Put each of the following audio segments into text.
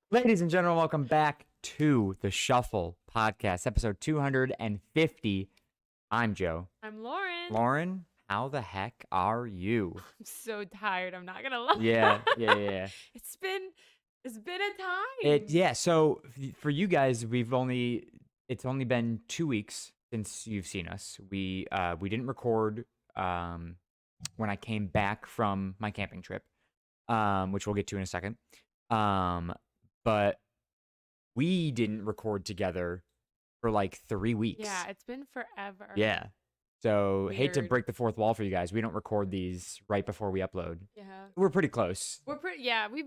Ladies and gentlemen, welcome back to the Shuffle Podcast, episode 250. I'm Joe. I'm Lauren. Lauren, how the heck are you? I'm so tired. I'm not gonna lie. Yeah. It's been a time. So for you guys, it's only been 2 weeks since you've seen us. We didn't record when I came back from my camping trip, which we'll get to in a second. But we didn't record together for like 3 weeks. Yeah, it's been forever. Yeah. So hate to Weird. break the fourth wall for you guys. We don't record these right before we upload. Yeah. We're pretty close. We've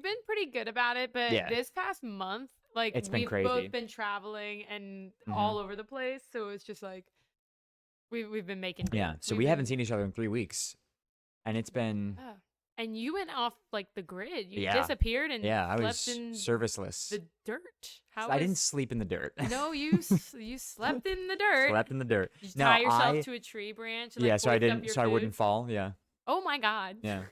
been pretty good about it, but Yeah. this past month, like It's been we've crazy. both been traveling and Mhm. all over the place, so it's just like we've been making do. Yeah. So we haven't seen each other in 3 weeks. And it's been Oh. And you went off like the grid. You Yeah. disappeared and I slept was in serviceless. the dirt. I didn't sleep in the dirt. No, you slept in the dirt. Slept in the dirt. Did you No, tie yourself to a tree branch? And, like, so I hoist up didn't your so I wouldn't food? fall. Yeah. Oh my god. Yeah.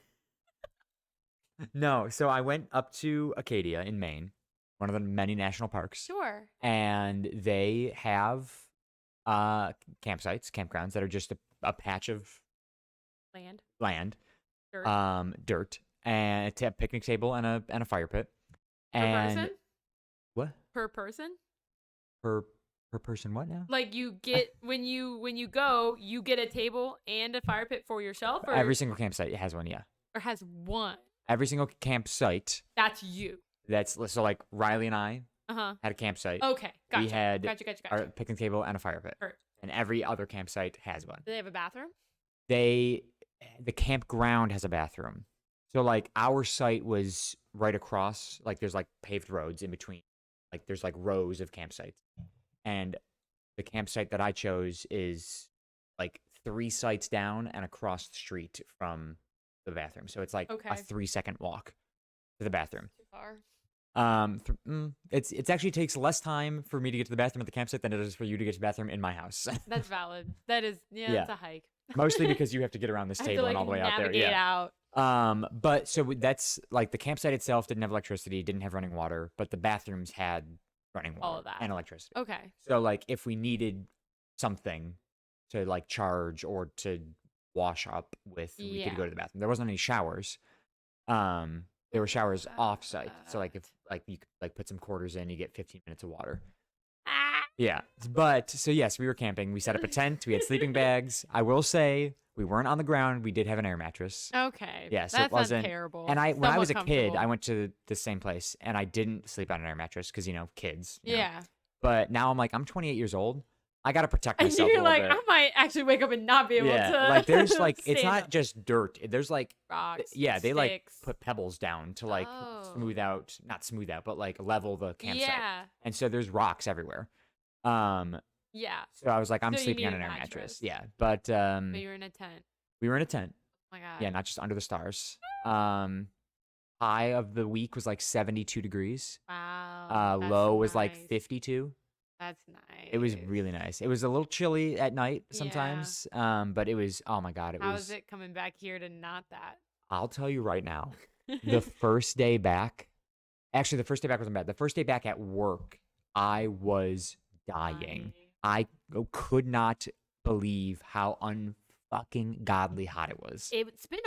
No, so I went up to Acadia in Maine, one of the many national parks. Sure. And they have campgrounds that are just a patch of land, Dirt. dirt, and a picnic table and a fire pit. Per And person? what? Per person? Per person what now? Like you get when you go, you get a table and a fire pit for yourself, or Every single campsite has one, yeah. or has one. Every single campsite. That's you. That's so like Riley and I Uh-huh. had a campsite. Okay. Gotcha. We had Gotcha. our picnic table and a fire pit. Perfect. And every other campsite has one. Do they have a bathroom? The campground has a bathroom. So like our site was right across, like there's like paved roads in between. Like there's like rows of campsites. And the campsite that I chose is like 3 sites down and across the street from the bathroom. So it's like Okay. a 3-second walk to the bathroom. Too far. It's actually takes less time for me to get to the bathroom at the campsite than it is for you to get to the bathroom in my house. That's valid. That is Yeah. That's a hike. Mostly because you have to get around this I have to, table like, and all the way out there. navigate Yeah. out. But so that's like the campsite itself didn't have electricity, didn't have running water, but the bathrooms had running water All of that. and electricity. Okay. So like if we needed something to like charge or to wash up with, we could Yeah. go to the bathroom. There wasn't any showers. There were showers off site. So like if like you could like put some quarters in, you get 15 minutes of water. Ah. Yeah. But so yes, we were camping. We set up a tent. We had sleeping bags. I will say we weren't on the ground. We did have an air mattress. Okay. Yeah, so that's it wasn't. not terrible. And when I was a Somewhat kid, I comfortable. went to the same place and I didn't sleep on an air mattress because kids. Yeah. But now I'm 28 years old. I gotta protect And myself. you're a like, little I might actually wake up and not be bit. able Yeah, to. like there's like it's stand not up. just dirt. There's like Rocks. yeah, they like sticks. put pebbles down to like Oh. not smooth out, but like level the campsite. Yeah. And so there's rocks everywhere. Yeah. So I was like, I'm So you sleeping on need an a air mattress. mattress. Yeah, but But you're in a tent. we were in a tent. Oh my god. Yeah, not just under the stars. High of the week was like 72 degrees. Wow. that's Low was like nice. 52. That's nice. It was really nice. It was a little chilly at night sometimes. But it was, oh my God, How is it coming back here to not that? I'll tell you right now, the first day back, actually the first day back wasn't bad. The first day back at work, I was dying. I could not believe how unfucking godly hot it was. It's been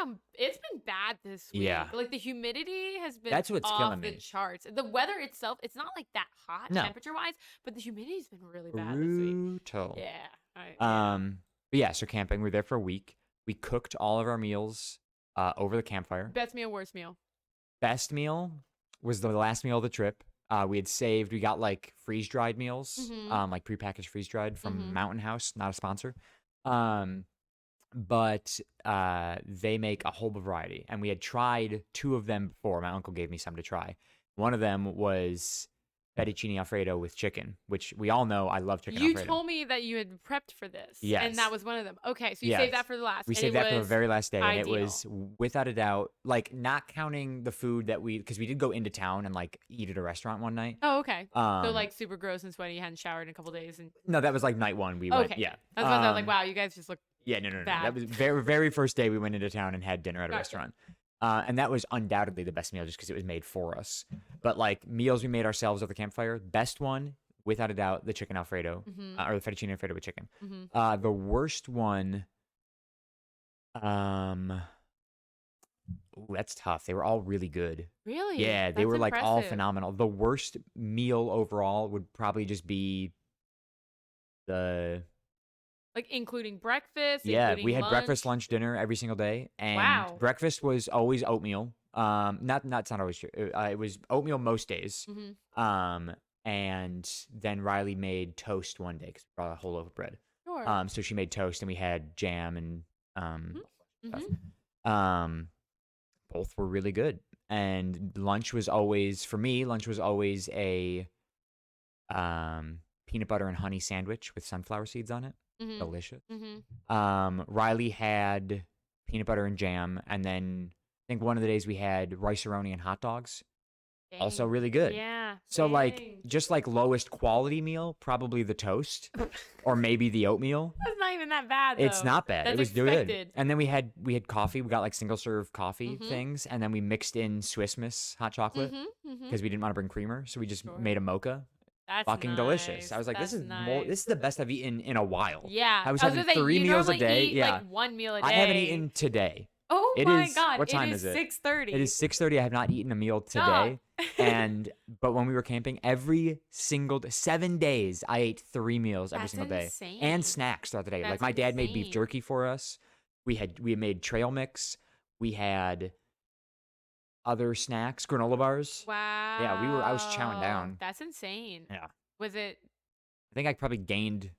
bad this week. Yeah. Like the humidity has been That's what's off killing the me. charts. The weather itself, it's not like that hot No. temperature wise, but the humidity's been really bad this week. Brutal. Yeah. But yeah, so camping, we were there for a week. We cooked all of our meals over the campfire. Best meal, worst meal. Best meal was the last meal of the trip. We got like freeze dried meals, Mhm. like prepackaged freeze dried from Mhm. Mountain House, not a sponsor. But they make a whole variety, and we had tried 2 of them before. My uncle gave me some to try. One of them was fettuccine alfredo with chicken, which we all know I love chicken You alfredo. told me that you had prepped for this. Yes. And that was one of them. Okay, so you Yes. saved that for the last. We and saved it that for the was very last day, and ideal. it was without a doubt, like not counting the food that because we did go into town and like eat at a restaurant one night. Oh, okay. So Um, like super gross and sweaty. You hadn't showered in a couple days. And No, that was like night 1. We went, okay, yeah. That's what I was like. Wow, you guys just look. Yeah, no. bad. That was very first day we went into town and had dinner at a Gotcha. restaurant. And that was undoubtedly the best meal just because it was made for us. But like meals we made ourselves at the campfire, best one without a doubt, the chicken Alfredo Mhm. or the fettuccine Alfredo with chicken. Mhm. The worst one, um, ooh, that's tough. They were all really good. Really? Yeah, they That's were like all impressive. phenomenal. The worst meal overall would probably just be the Like including breakfast, yeah, we including had breakfast, lunch. lunch, dinner every single day, and Wow. breakfast was always oatmeal. That's not always true. It was oatmeal most days. Mhm. Um, and then Riley made toast one day because we brought a whole loaf of bread. Sure. So she made toast, and we had jam and Mhm. stuff. Mhm. Um, both were really good. And lunch was always for me. Lunch was always a peanut butter and honey sandwich with sunflower seeds on it. Mhm. Delicious. Mhm. Riley had peanut butter and jam, and then I think one of the days we had rice-a-roni and hot dogs. Also Dang. really good. Yeah. So like Dang. just like lowest quality meal, probably the toast or maybe the oatmeal. That's not even that bad It's though. not bad. It That's was good. expected. And then we had coffee. We got like single serve coffee Mhm. things, and then we mixed in Swiss Miss hot chocolate Mhm. Mhm. because we didn't want to bring creamer, so we just Sure. made a mocha. That's Fucking delicious. I nice. was like, this That's is more. nice. This is the best I've eaten in a while. Yeah. I was I was having gonna say three you meals a normally day. eat like Yeah, one meal a I haven't day. eaten today. Oh It my is god. what It time is is it? It 6:30. is 6:30. I have not eaten a meal Dog. today. And but when we were camping, every single 7 days, I ate 3 meals every That's single day and insane. snacks throughout the day. Like That's my dad made beef insane. jerky for us. We made trail mix. We had other snacks, granola bars. Yeah, I was chowing Wow. down. That's insane. Yeah, Was it I think I probably gained some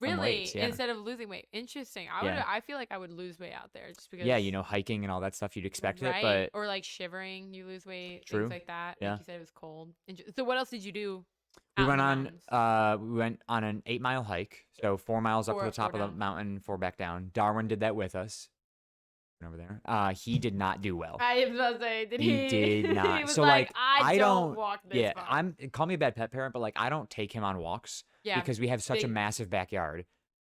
weight. really Yeah, instead of losing weight? Interesting. yeah, I feel like I would lose weight out there just yeah. because Hiking and all that stuff. You'd expect it, right? but Or like shivering, you lose weight, things true. like that. Like Yeah. you said it was cold. So what else did you do We out in went the on mountains? an 8 mile hike. So 4 miles up to the Four top of the down. mountain, four back down. Darwin did that with us. Over there. He did not do well. I was about to say, did He he did he not. was So like, like I I don't don't walk this yeah, far. I'm call me a bad pet parent, but like I don't take him on walks Yeah. because we have such a Big massive backyard.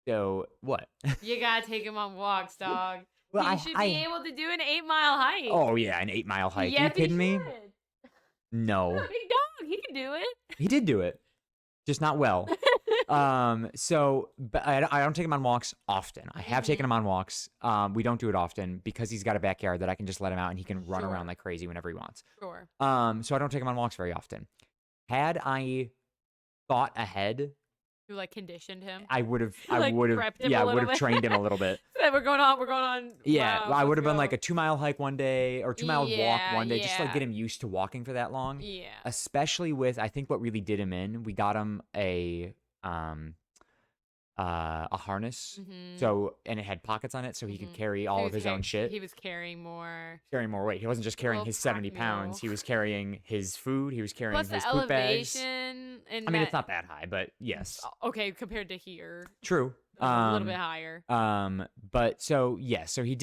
So what? you gotta take him on walks, dog. Well, He should be I able to do an 8-mile hike. oh yeah, an 8 mile hike. Are you Yes, he kidding me? should. No. Big dog, he can do it. He did do it. Just not well. So but I don't take him on walks often. I have taken Mhm. him on walks. We don't do it often because he's got a backyard that I can just let him out and he can run around Sure. like crazy whenever he wants. Sure. So I don't take him on walks very often. Had I thought ahead, You like conditioned him. I Like would have, prepped him yeah, a I would little have bit. trained him a little bit. Said we're going on. Yeah, Wow, I would let's have been like go. a 2 mile hike one day or 2 mile walk Yeah, one day, just to like yeah, get him used to walking for that long. yeah. Especially with, I think what really did him in, we got him um a harness. Mhm. So and it had pockets on it so he could Mhm. carry So all of his own shit. he was carrying more. Carrying more weight. He wasn't just A carrying little his pack 70 pounds. mule. He was carrying his food. He was carrying Plus the his poop bags. elevation and I mean, it's that. not that high, but yes, Okay, compared to here, true. a little bit higher. But so yeah, so he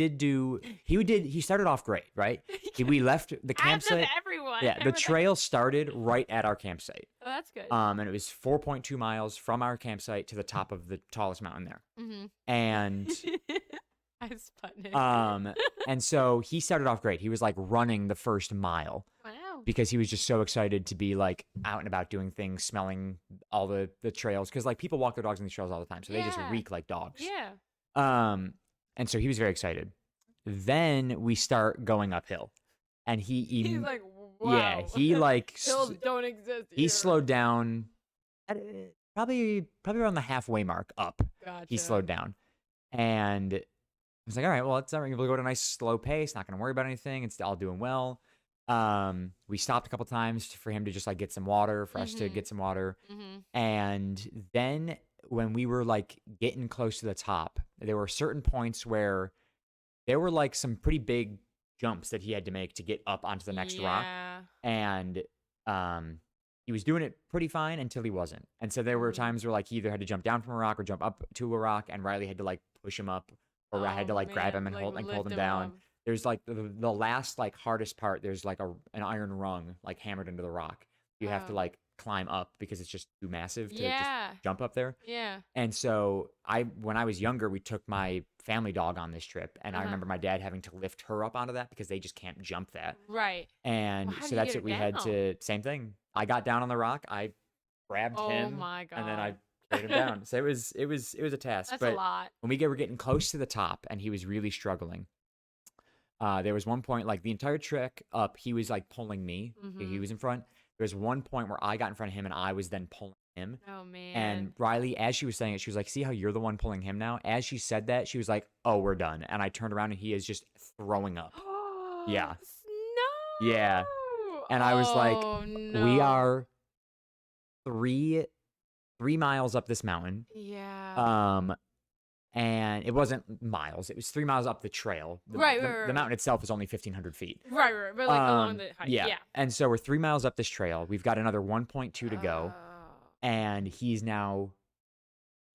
started off great, right? We left the As does campsite. everyone. Yeah, the Everyone- trail started right at our campsite. Oh, that's good. And it was 4.2 miles from our campsite to the top of the tallest mountain there. Mhm. And I Sputnik. and so he started off great. He was like running the first mile Wow. because he was just so excited to be like out and about doing things, smelling all the trails. Because like people walk their dogs on these trails all the time, so they just Yeah. reek like dogs. Yeah. And so he was very excited. Then we start going uphill, and He's like, wow. yeah, he like hills don't exist. he here. slowed down at probably around the halfway mark up. Gotcha. He slowed down, and I was like, all right, well, it's all right. We'll go at a nice slow pace. Not going to worry about anything. It's all doing well. We stopped a couple times for him to just like get some water, for us to Mhm. get some water. Mhm. And then when we were like getting close to the top, there were certain points where there were like some pretty big jumps that he had to make to get up onto the next rock. Yeah. And he was doing it pretty fine until he wasn't. And so there were Mhm. times where like he either had to jump down from a rock or jump up to a rock, and Riley had to like push him up, or I had to Oh, like grab him man, and like, hold lift him down. up. There's like the last like hardest part. There's like an iron rung like hammered into the rock. You have to Oh. like climb up because it's just too massive to just Yeah. jump up there. Yeah. And so when I was younger, we took my family dog on this trip, and I remember my dad having to lift her up onto that because they just can't jump that. Right. Well, And how so do you that's get what her we had down? to, same thing. I got down on the rock, I grabbed Oh him, my and then I god. carried him down. So it was a task. That's a But lot. when were getting close to the top and he was really struggling, there was one point, like the entire trek up, he was like pulling me. He Mhm. was in front. There was one point where I got in front of him and I was then pulling him. Oh And man. Riley, as she was saying it, she was like, "See how you're the one pulling him now?" As she said that, she was like, "Oh, we're done." And I turned around and he is just throwing up. Yeah. Yeah. No. And I was like, Oh "We no. are three miles up this mountain." Yeah. Um, and it wasn't miles. It was 3 miles up the trail. Right, The, right, right, the right. mountain itself is only 1,500 feet. Right, but like along the hike. Yeah. Yeah. And so we're 3 miles up this trail. We've got another 1.2 to go, Oh. and he's now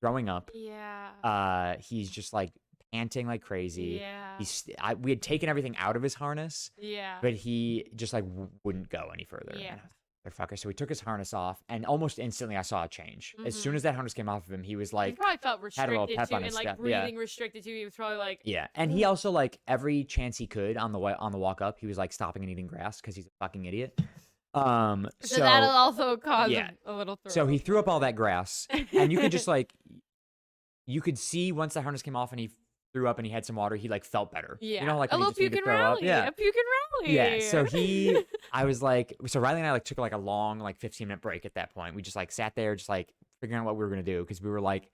throwing up. Yeah. He's just like panting like crazy. Yeah. We had taken everything out of his harness, Yeah. but he just like wouldn't go any further. Yeah. And I was like, "Motherfucker." So we took his harness off, and almost instantly I saw a change. As soon as that harness came off of him, he was He like, probably felt had a little restricted pep too, on and his like step. breathing restricted too. He was probably like, Yeah. And he also, like, every chance he could on the walk up, he was like stopping and eating grass because he's a fucking idiot. so that'll So also cause yeah. a little throw. So he threw up all that grass, and you could just like, you could see once the harness came off and he threw up and he had some water, he like felt better. Yeah. You know, like a when you little just need puke to and throw up. rally. Yeah. A puke and rally. Yeah. So I was like, so Riley and I like took like a long, like 15-minute break at that point. We just like sat there, just like figuring out what we were gonna do, because we were like,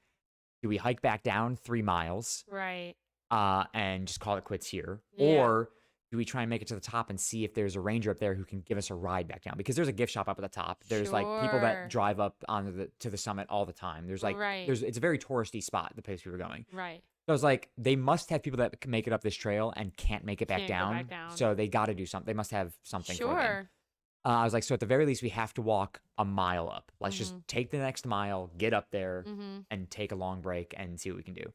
do we hike back down 3 miles, Right. and just call it quits here, Yeah. or do we try and make it to the top and see if there's a ranger up there who can give us a ride back down? Because there's a gift shop up at the top. There's like people that Sure. drive up to the summit all the time. There's like Right. it's a very touristy spot, the place we were going. Right. So I was like, they must have people that can make it up this trail and can't make it back Can't go down. back down. So they got to do something. They must have something for them. Sure. I was like, so at the very least, we have to walk a mile up. Let's just Mhm. take the next mile, get up there, Mhm. and take a long break and see what we can do.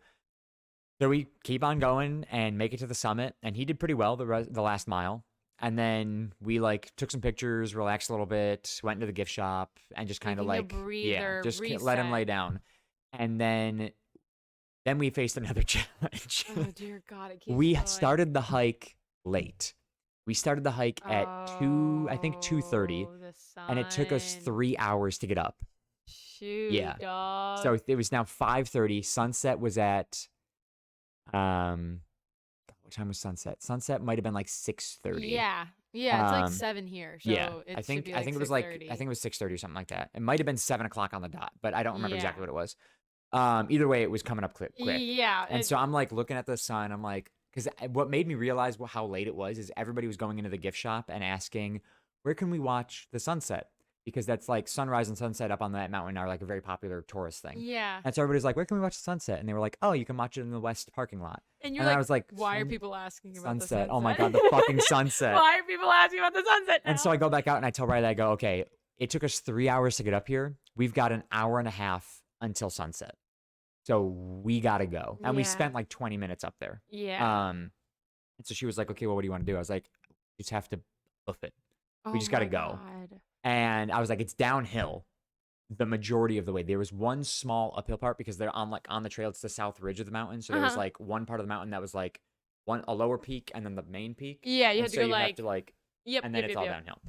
So we keep on going and make it to the summit, and he did pretty well the last mile. And then we like took some pictures, relaxed a little bit, went into the gift shop, and just kind of Taking a like breather, just let him lay reset. down. And then we faced another challenge. Oh dear God! It keeps We going. started the hike late. We started the hike at I think 2:30, Oh, the and it took us sun. 3 hours to get up. Shoot, Yeah. dog. So it was now 5:30. Sunset was at what time was sunset? Sunset might have been like 6:30. Yeah, it's like Um, 7 here. So Yeah, it I think should be I think it was like 6:30. I think it was 6:30 or something like that. It might have been 7 o'clock on the dot, but I don't remember exactly Yeah. what it was. Either way, it was coming up quick. Yeah, And so I'm like looking at the sun. I'm like, because what made me realize how late it was is everybody was going into the gift shop and asking, where can we watch the sunset? Because that's like sunrise and sunset up on that mountain are like a very popular tourist thing. yeah. And so everybody's like, where can we watch the sunset? And they were like, oh, you can watch it in the west parking lot. And you're And I like, was like, why are people asking about the sunset? sunset? Oh my God, the fucking sunset. Why are people asking about the sunset now? And so I go back out and I tell Riley, I go, okay, it took us 3 hours to get up here. We've got an hour and a half until sunset. So we got to go. And we Yeah. spent like 20 minutes up there. Yeah. And so she was like, okay, well, what do you want to do? I was like, we just have to hoof it. Oh just gotta my go. God. And I was like, it's downhill the majority of the way. There was one small uphill part because they're on the trail. It's the south ridge of the mountain. So there was like one part of the mountain that was like a lower peak and then the main peak. Yeah, you And have to so go you like, have to like, yep, and then yep, it's yep, all yep. downhill.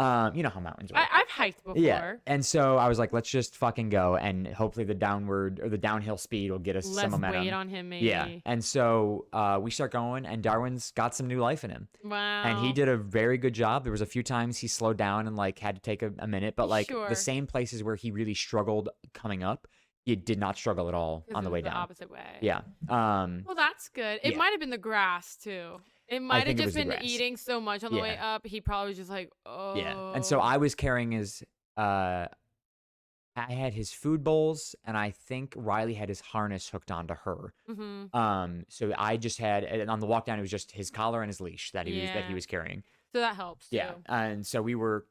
You know how mountains work. I've hiked before. Yeah. And so I was like, let's just fucking go. And hopefully the downhill speed will get us Less some momentum. weight on him, maybe. Yeah. And so we start going, and Darwin's got some new life in him. Wow. And he did a very good job. There was a few times he slowed down and like had to take a minute, but like Sure. the same places where he really struggled coming up, he did not struggle at all 'Cause on the it way was the down. opposite way. Yeah. Well, that's good. It yeah. might have been the grass too. It might have think it was just the been grass. eating so much on the way Yeah. up. He probably was just like, oh. Yeah. And so I was carrying his I had his food bowls, and I think Riley had his harness hooked onto her. Mm-hmm. So I just had, and on the walk down, it was just his collar and his leash that he was carrying. So that helps. Yeah. Too. And so we were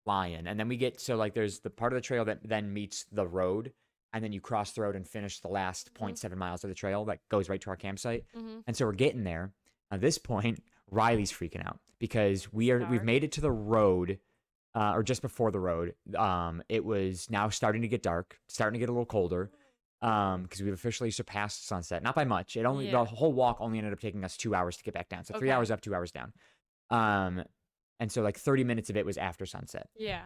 flying, and then we get, so like there's the part of the trail that then meets the road, and then you cross the road and finish the last 0.7 miles of the trail that goes right to our campsite. Mm-hmm. And so we're getting there. At this point, Riley's freaking out because we've Dark. made it to the road or just before the road. It was now starting to get dark, starting to get a little colder. Because we've officially surpassed sunset, not by much. The whole walk only ended up taking us 2 hours to get back down. So 3 hours up, 2 hours down. And so like 30 minutes of it was after sunset. Yeah.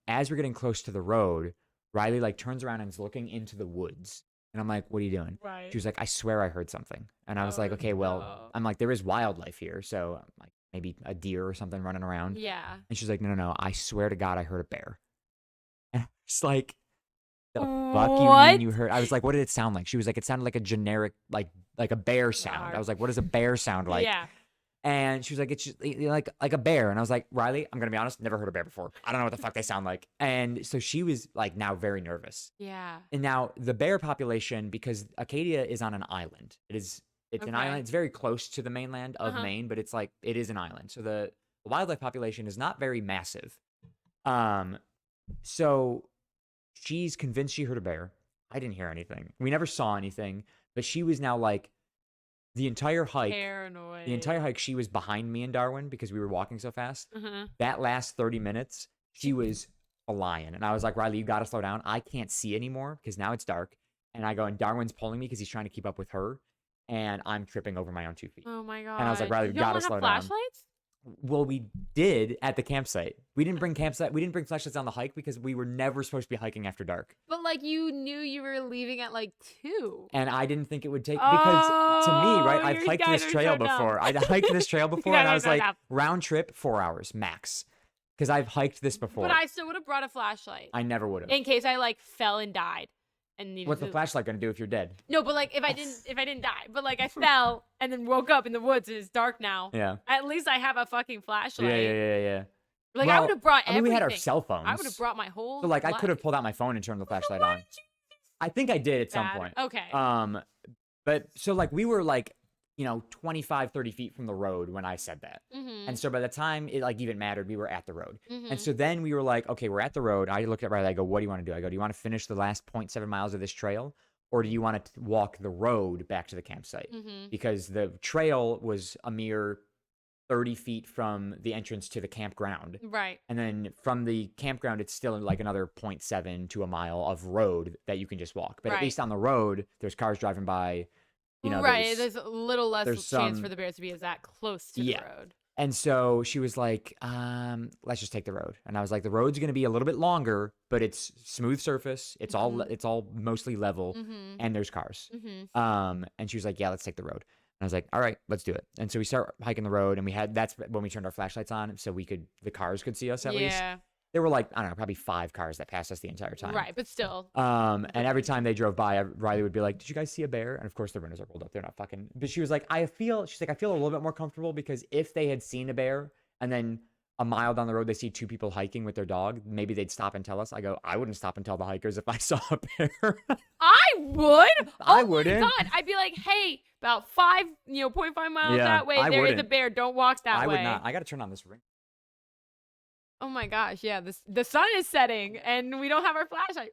As we're getting close to the road, Riley like turns around and is looking into the woods. And I'm like, what are you doing? Right. She was like, I swear I heard something. And I was like, okay, well, no. I'm like, there is wildlife here. So like maybe a deer or something running around. Yeah. And she's like, no, I swear to God, I heard a bear. And it's like, the fuck you mean you heard? I was like, what did it sound like? She was like, it sounded like a generic, like a bear sound. I was like, what does a bear sound like? Yeah. And she was like, it's just like a bear. And I was like, Riley, I'm going to be honest, never heard a bear before. I don't know what the fuck they sound like. And so she was like now very nervous. Yeah. And now the bear population, because Acadia is on an island. It's an island. It's very close to the mainland of Maine, but it's like, it is an island. So the wildlife population is not very massive. So she's convinced she heard a bear. I didn't hear anything. We never saw anything, but she was now like, the entire hike, paranoid. she was behind me and Darwin because we were walking so fast. Uh-huh. That last 30 minutes, she was a lion. And I was like, Riley, you got to slow down. I can't see anymore because now it's dark. And I go, and Darwin's pulling me because he's trying to keep up with her. And I'm tripping over my own 2 feet. Oh my God. And I was like, Riley, you got to slow down. Flashlights? Well, we did at the campsite. We didn't bring flashlights on the hike because we were never supposed to be hiking after dark. But like you knew you were leaving at like 2. And I didn't think it would take because to me, right? I've hiked this trail before. I hiked this trail before, and I was like, round trip 4 hours max, because I've hiked this before. But I still would have brought a flashlight. I never would have. In case I like fell and died. And what's the flashlight gonna do if you're dead? No, but like if I didn't die, but like I fell and then woke up in the woods and it's dark now. Yeah. At least I have a fucking flashlight. Yeah. Like I would have brought everything. I mean, we had our cell phones. I would have brought my whole. So like life. I could have pulled out my phone and turned the flashlight on. I think I did at some point. Okay. But so like we were like, 25, 30 feet from the road when I said that. Mm-hmm. And so by the time it like even mattered, we were at the road. Mm-hmm. And so then we were like, okay, we're at the road. I looked at Riley. I go, what do you want to do? I go, do you want to finish the last 0.7 miles of this trail? Or do you want to walk the road back to the campsite? Mm-hmm. Because the trail was a mere 30 feet from the entrance to the campground. Right. And then from the campground, it's still like another 0.7 to a mile of road that you can just walk. But at least on the road, there's cars driving by. There's a little less chance for the bears to be that close to the road. And so she was like, let's just take the road. And I was like, the road's going to be a little bit longer, but it's smooth surface. It's all mostly level, and there's cars. Mm-hmm. And she was like, yeah, let's take the road. And I was like, all right, let's do it. And so we start hiking the road, and that's when we turned our flashlights on, so the cars could see us at least. There were like, I don't know, probably 5 cars that passed us the entire time. Right, but still. And every time they drove by, Riley would be like, did you guys see a bear? And of course, the windows are rolled up. They're not fucking. But she was like, I feel a little bit more comfortable because if they had seen a bear and then a mile down the road, they see 2 people hiking with their dog, maybe they'd stop and tell us. I go, I wouldn't stop and tell the hikers if I saw a bear. I would. I wouldn't. My God. I'd be like, hey, about 0.5 miles that way, there is a bear. Don't walk that way. I would not. I got to turn on this ring. Oh my gosh, yeah, the sun is setting and we don't have our flashlight.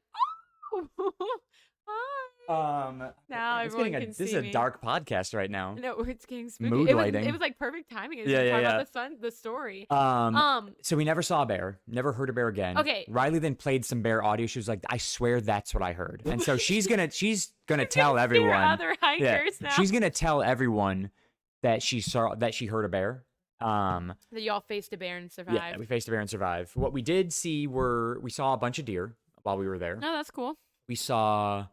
Hi. Now everyone can see This is me. a dark podcast right now. No, it's getting spooky. Mood lighting. It was like perfect timing. Yeah. About the story. So we never saw a bear, never heard a bear again. Okay. Riley then played some bear audio. She was like, I swear that's what I heard. And so she's gonna tell everyone. Other hikers now. She's gonna tell everyone that she heard a bear. That y'all faced a bear and survived. Yeah, we faced a bear and survived. What we did see we saw a bunch of deer while we were there. No, that's cool. We saw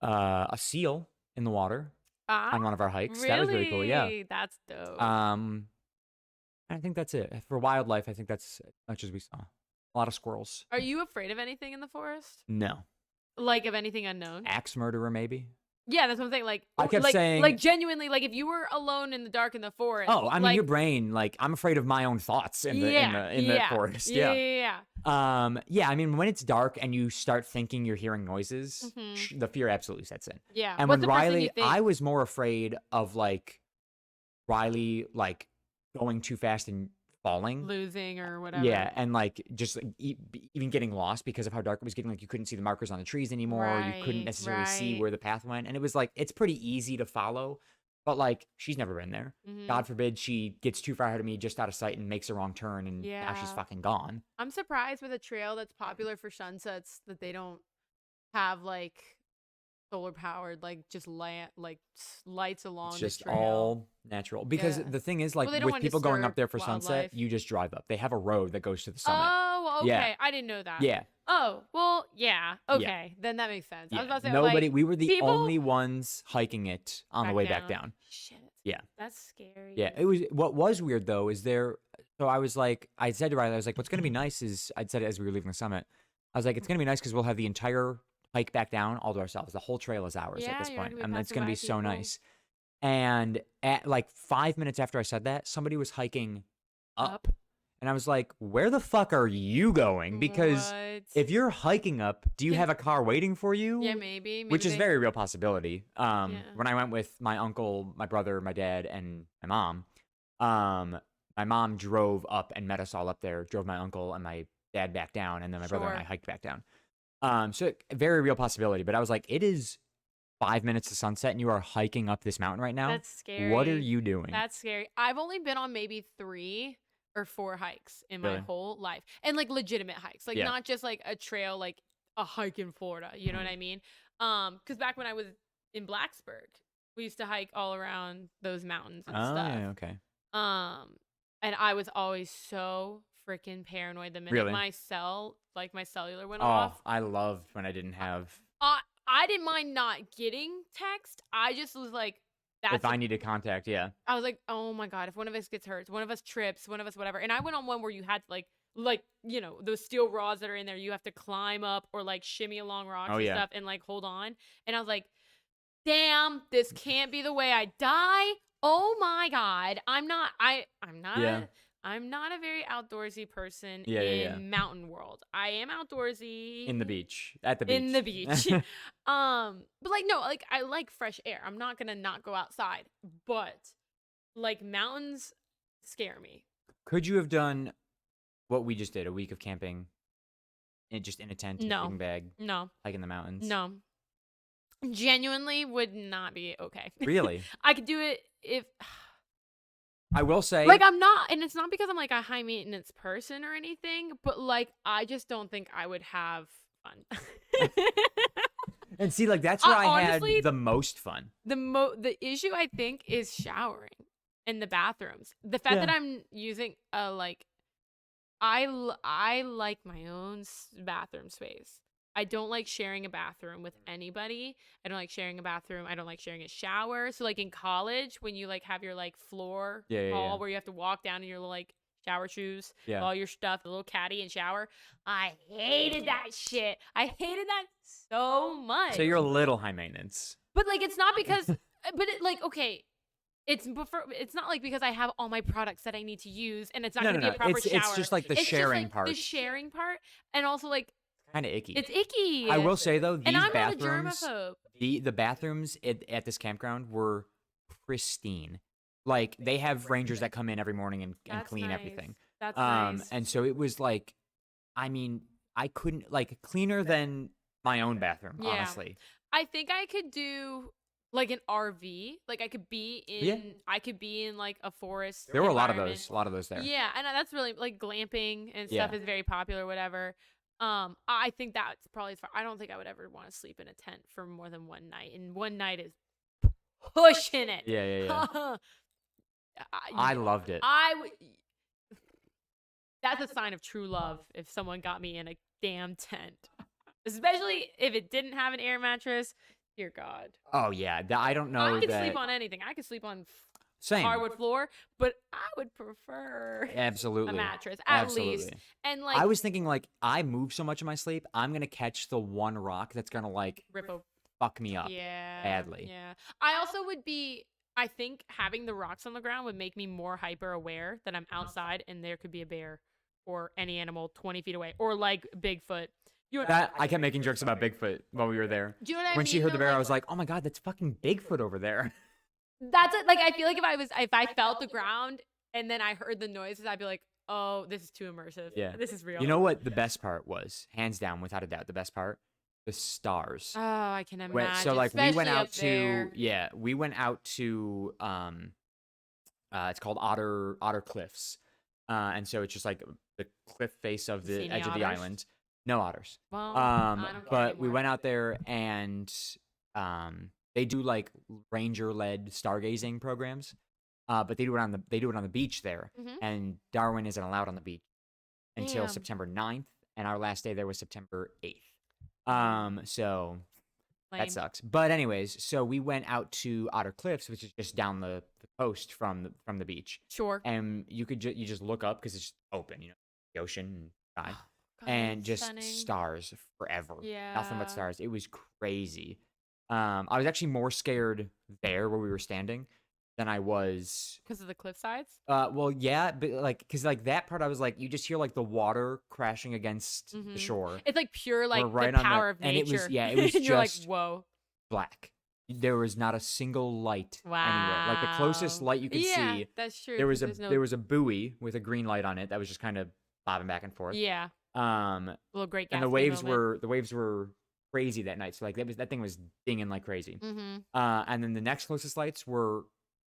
a seal in the water on one of our hikes. Really? That was really cool. Yeah, that's dope. I think that's it for wildlife. I think that's as much as we saw. A lot of squirrels. Are you afraid of anything in the forest? No. Like of anything unknown? Axe murderer, maybe. Yeah, that's what I'm saying. Like I kept saying, like genuinely, like if you were alone in the dark in the forest. Oh, I mean, your brain. Like I'm afraid of my own thoughts in the forest. Yeah. I mean, when it's dark and you start thinking you're hearing noises, the fear absolutely sets in. Yeah. And when Riley, I was more afraid of like Riley like going too fast and falling, losing or whatever. Yeah, and like just like, even getting lost because of how dark it was getting. Like you couldn't see the markers on the trees anymore. You couldn't necessarily see where the path went, and it was like it's pretty easy to follow. But like, she's never been there. Mm-hmm. God forbid she gets too far ahead of me, just out of sight, and makes a wrong turn, and now she's fucking gone. I'm surprised with a trail that's popular for sunsets that they don't have like solar powered, like just lights along It's the just trail. all natural. Because the thing is, like, with people going up there for sunset, you just drive up. They have a road that goes to the summit. Oh, okay. Yeah. I didn't know that. Yeah. Oh, well, yeah. Okay. Then that makes sense. Yeah. I was about to say, nobody. Like, we were the only ones hiking it on the way back down. Shit. Yeah. That's scary. Yeah. It was. What was weird though is there. So I was like, I said to Riley, I was like, what's gonna be nice is I'd said it as we were leaving the summit. I was like, it's gonna be nice because we'll have the entire hike back down all to ourselves. The whole trail is ours at this point, and it's gonna be so nice. And at like 5 minutes after I said that, somebody was hiking up. And I was like, where the fuck are you going? Because if you're hiking up, do you have a car waiting for you? Yeah, maybe. Which is a very real possibility. When I went with my uncle, my brother, my dad, and my mom drove up and met us all up there, drove my uncle and my dad back down, and then my brother and I hiked back down. So a very real possibility. But I was like, it is 5 minutes to sunset and you are hiking up this mountain right now. That's scary. What are you doing? That's scary. I've only been on maybe 3 or 4 hikes in my whole life, and like legitimate hikes, like not just like a trail, like a hike in Florida. You know what I mean? Because back when I was in Blacksburg, we used to hike all around those mountains and stuff. Yeah, okay. And I was always so freaking paranoid the minute my cellular went off. I loved when I didn't have. I didn't mind not getting text. I just was like, if I needed contact, I was like, oh my God, if one of us gets hurt, one of us trips, one of us whatever. And I went on one where you had to like you know, those steel rods that are in there, you have to climb up or like shimmy along rocks and stuff and like hold on. And I was like, damn, this can't be the way I die. Oh my God. I'm not a very outdoorsy person in mountain world. I am outdoorsy in the beach, at the beach. In the beach. But like, no, like I like fresh air. I'm not gonna not go outside, but like mountains scare me. Could you have done what we just did, a week of camping just in a tent, sleeping bag, hiking the mountains? No. Genuinely would not be okay. Really? I could do it if I will say, like, I'm not, and it's not because I'm like a high maintenance person or anything, but like I just don't think I would have fun. And see, like that's where I honestly had the most fun. The issue I think is showering in the bathrooms. The fact that I'm using like I like my own bathroom space. I don't like sharing a bathroom with anybody. I don't like sharing a bathroom. I don't like sharing a shower. So like in college, when you like have your like floor hall where you have to walk down in your little like shower shoes, all your stuff, the little caddy and shower. I hated that shit. I hated that so much. So you're a little high maintenance. But like it's not because but it like okay. It's not like because I have all my products that I need to use and it's not going to be a proper shower. It's just like the sharing part. The sharing part and also like kind of icky. It's icky. I will say though, these I'm bathrooms, not a germaphobe. The bathrooms at this campground were pristine. Like they have rangers that come in every morning and clean everything. That's nice. And so it was like, I mean, I couldn't like cleaner than my own bathroom, honestly. I think I could do like an RV. Like I could be in like a forest. There were a lot of those there. Yeah, and that's really like glamping and stuff is very popular, whatever. I think that's probably as far. I don't think I would ever want to sleep in a tent for more than one night, and one night is pushing it. Yeah. I loved it. That's a sign of true love if someone got me in a damn tent, especially if it didn't have an air mattress. Dear God. Oh yeah, I don't know. I could sleep on anything. I could sleep on hardwood floor, but I would prefer absolutely a mattress at least. And like I was thinking, like I move so much in my sleep, I'm gonna catch the one rock that's gonna like fuck me up badly. Yeah. I also would be. I think having the rocks on the ground would make me more hyper aware that I'm outside and there could be a bear or any animal 20 feet away or like Bigfoot. I kept making jokes about Bigfoot while we were there. Do you know what I mean? When she heard the bear, I was like, "Oh my God, that's fucking Bigfoot over there." That's it. Like I feel like if I felt the ground and then I heard the noises, I'd be like, "Oh, this is too immersive. Yeah, this is real." You know what? The best part was, hands down, without a doubt, the best part. the stars. Oh, I can So imagine, like we went especially out up to there. it's called Otter Cliffs. And so it's just like the cliff face of You see the any edge of the otters? island. No otters. Well, I don't care But we anymore. went out there and they do like ranger led stargazing programs. But they do it on the beach there. Mhm. And Darwin isn't allowed on the beach until Damn. September 9th, and our last day there was September 8th. Mm, So that lame. sucks. But anyways, so we went out to Otter Cliffs, which is just down the coast from the beach, Sure. and you just look up because it's just open, the ocean and sky, God, that and looks just stunning. stars forever. Nothing but Yeah. stars. It was crazy. I was actually more scared there where we were standing than I was. Because of the cliff sides? Well, yeah, but like, cause like that part, I was like, you just hear like the water crashing against the Mhm. shore. It's like pure, We're like, the right on power of and it was, nature. yeah, it was And you're like, just "Whoa." black. There was not a single light anywhere. Like the closest Wow. light you could Yeah, see, that's true, 'cause there's no. there was a buoy with a green light on it that was just kind of bobbing back and forth. Yeah. Um, Little Great and Gatsby moment. the waves were crazy that night. So like that thing was dinging like crazy. Mhm. And then the next closest lights were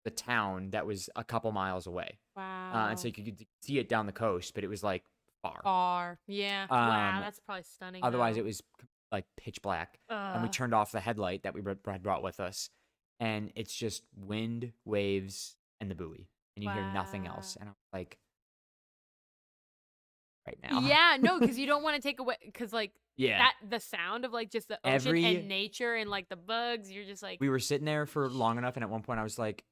the town that was a couple miles away. And so Wow. you could see it down the coast, but it was like far. Far. Yeah. Wow, Um, that's probably stunning, Otherwise, it though. was like pitch black. And we Ugh. turned off the headlight that we had brought with us, and it's just wind, waves, and the buoy, and you hear nothing else. Wow. And I'm like, right now, Yeah, no, because you don't wanna take away, because like, yeah. that the sound of, like, just the ocean and Every nature and, like, the bugs, you're just like. We were sitting there for long enough, and at one point, I was like,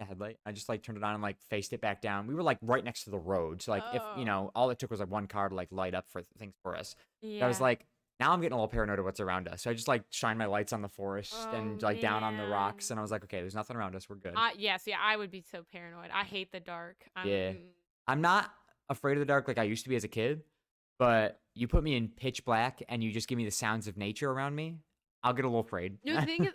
a headlight. I just like turned it on and like faced it back down. We were like right next to the road, so like if Oh. all it took was like one car to like light up for things for us. I was Yeah. like, now I'm getting a little paranoid of what's around us. So I just like shine my lights on the forest Oh, and like down on the rocks, man. and I was like, okay, there's nothing around us. We're good. Yeah, see, I would be so paranoid. I hate the dark. Yeah, I'm not afraid of the dark like I used to be as a kid, but you put me in pitch black and you just give me the sounds of nature around me, I'll get a little afraid. No, the thing is,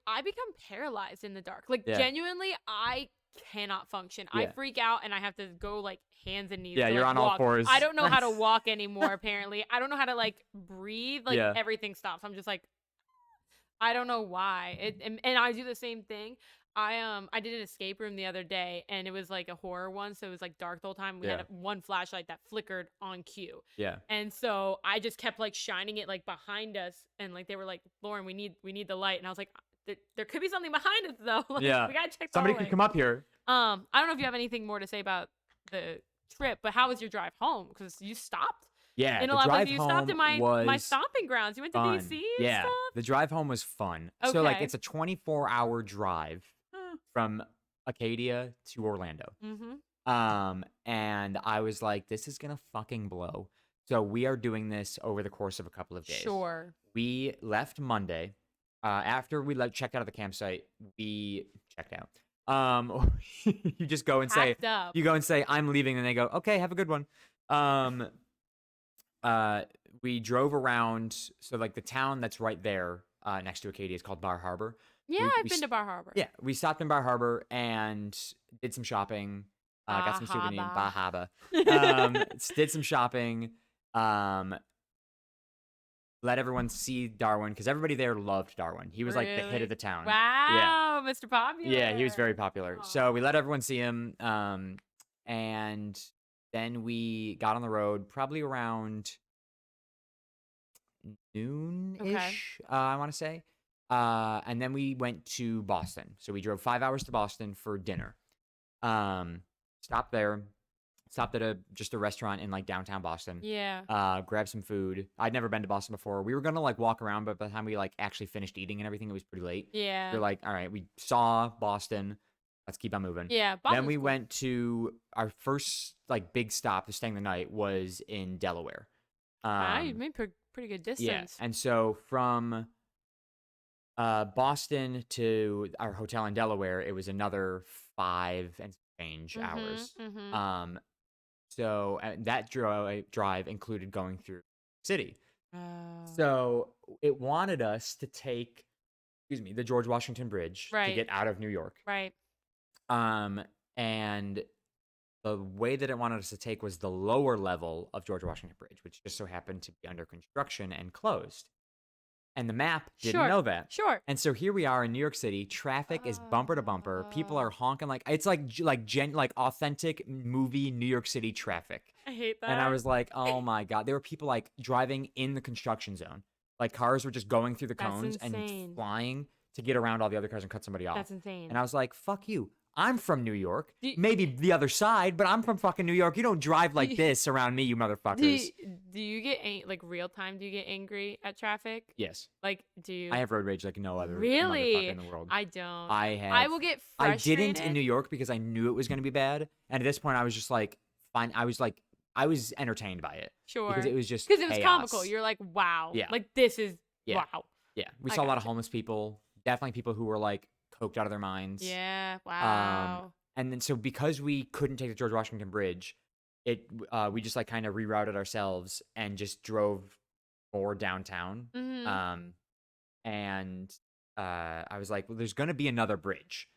I become paralyzed in the dark. Like, Yeah, genuinely, I cannot function. I yeah, freak out and I have to go like hands and knees yeah. to You're like on all walk. I fours. don't know how to walk anymore, apparently. I don't know how to like breathe. Like, Yeah, everything stops. I'm just like, I don't know why. And I do the same thing. I did an escape room the other day and it was like a horror one, so it was like dark the whole time. We had yeah, one flashlight that flickered on cue. yeah, And so I just kept like shining it like behind us, and like they were like, "Lauren, we need the light." And I was like, there could be something behind us though. Like, yeah. we got to check the Somebody could hallway. come up here. I don't know if you have anything more to say about the trip, but how was your drive home? Because you stopped Yeah, in a the lot of places. drive You stopped home in my was stomping grounds. You went to DC fun. and Yeah, stuff. the drive home was fun. So like Okay. it's a 24-hour drive from Acadia to Orlando. Mm-hmm. And I was like, this is gonna fucking blow. So we are doing this over the course of a couple of days. Sure. We left Monday. After we checked out of the campsite, we checked out. You just go and say, Packed up. I'm leaving, and they go, okay, have a good one. Um, we drove around. So like the town that's right there, next to Acadia is called Bar Harbor. Yeah, We I've we been to Bar Harbor. Yeah, we stopped in Bar Harbor and did some shopping. Got some souvenirs. Bahaba. Bahaba. Did some shopping. Um, let everyone see Darwin because everybody there loved Darwin. He was like the hit of Really? the town. Yeah, Wow, Mr. Popular. yeah, he was very popular. So we Aw. let everyone see him. And then we got on the road probably around noon Okay. ish. I want to say. And then we went to Boston. So we drove 5 hours to Boston for dinner. Um, stopped there, stopped at just a restaurant in like downtown Boston. Yeah. Grabbed some food. I'd never been to Boston before. We were gonna like walk around, but by the time we like actually finished eating and everything, it was pretty late. We Yeah. are like, all right, we saw Boston. Let's keep on moving. Yeah. Then Boston's we cool. went to our first like big stop to staying the night was in Delaware. You Um, made pretty good yeah, distance. and so from Boston to our hotel in Delaware, it was another 5 and change hours. Mm-hmm. Um, so that drive included going through the city. Oh. So it wanted us to take, excuse me, the George Washington Bridge to Right. get out of New York. Right. And the way that it wanted us to take was the lower level of George Washington Bridge, which just so happened to be under construction and closed. And the map didn't Sure. know that. Sure. And so here we are in New York City. Traffic is bumper to bumper. People are honking like it's like authentic movie New York City traffic. I hate that. And I was like, oh my God. There were people like driving in the construction zone. Like cars were just going through the cones and flying to get around all the other cars and cut somebody off. That's insane. And I was like, fuck you. I'm from New York. Do you- Maybe the other side, but I'm from fucking New York. You don't drive like this around me, you motherfuckers. Do you get like real time? Do you get angry at traffic? Yes. Like, do you? I have road rage like no other Really? motherfucker in the world. I don't. I have. I will get frustrated. I didn't in New York because I knew it was going to be bad. And at this point, I was just like, fine. I was entertained by it. Sure. Because it was just because it was chaos. comical. You're like, wow. Yeah. Like this is Yeah. wow. Yeah. We I saw a lot of gotcha. homeless people. Definitely people who were like coked out of their minds. Yeah. Wow. And then so because we couldn't take the George Washington Bridge, we just like kind of rerouted ourselves and just drove more downtown. Mhm. And I was like, well, there's gonna be another bridge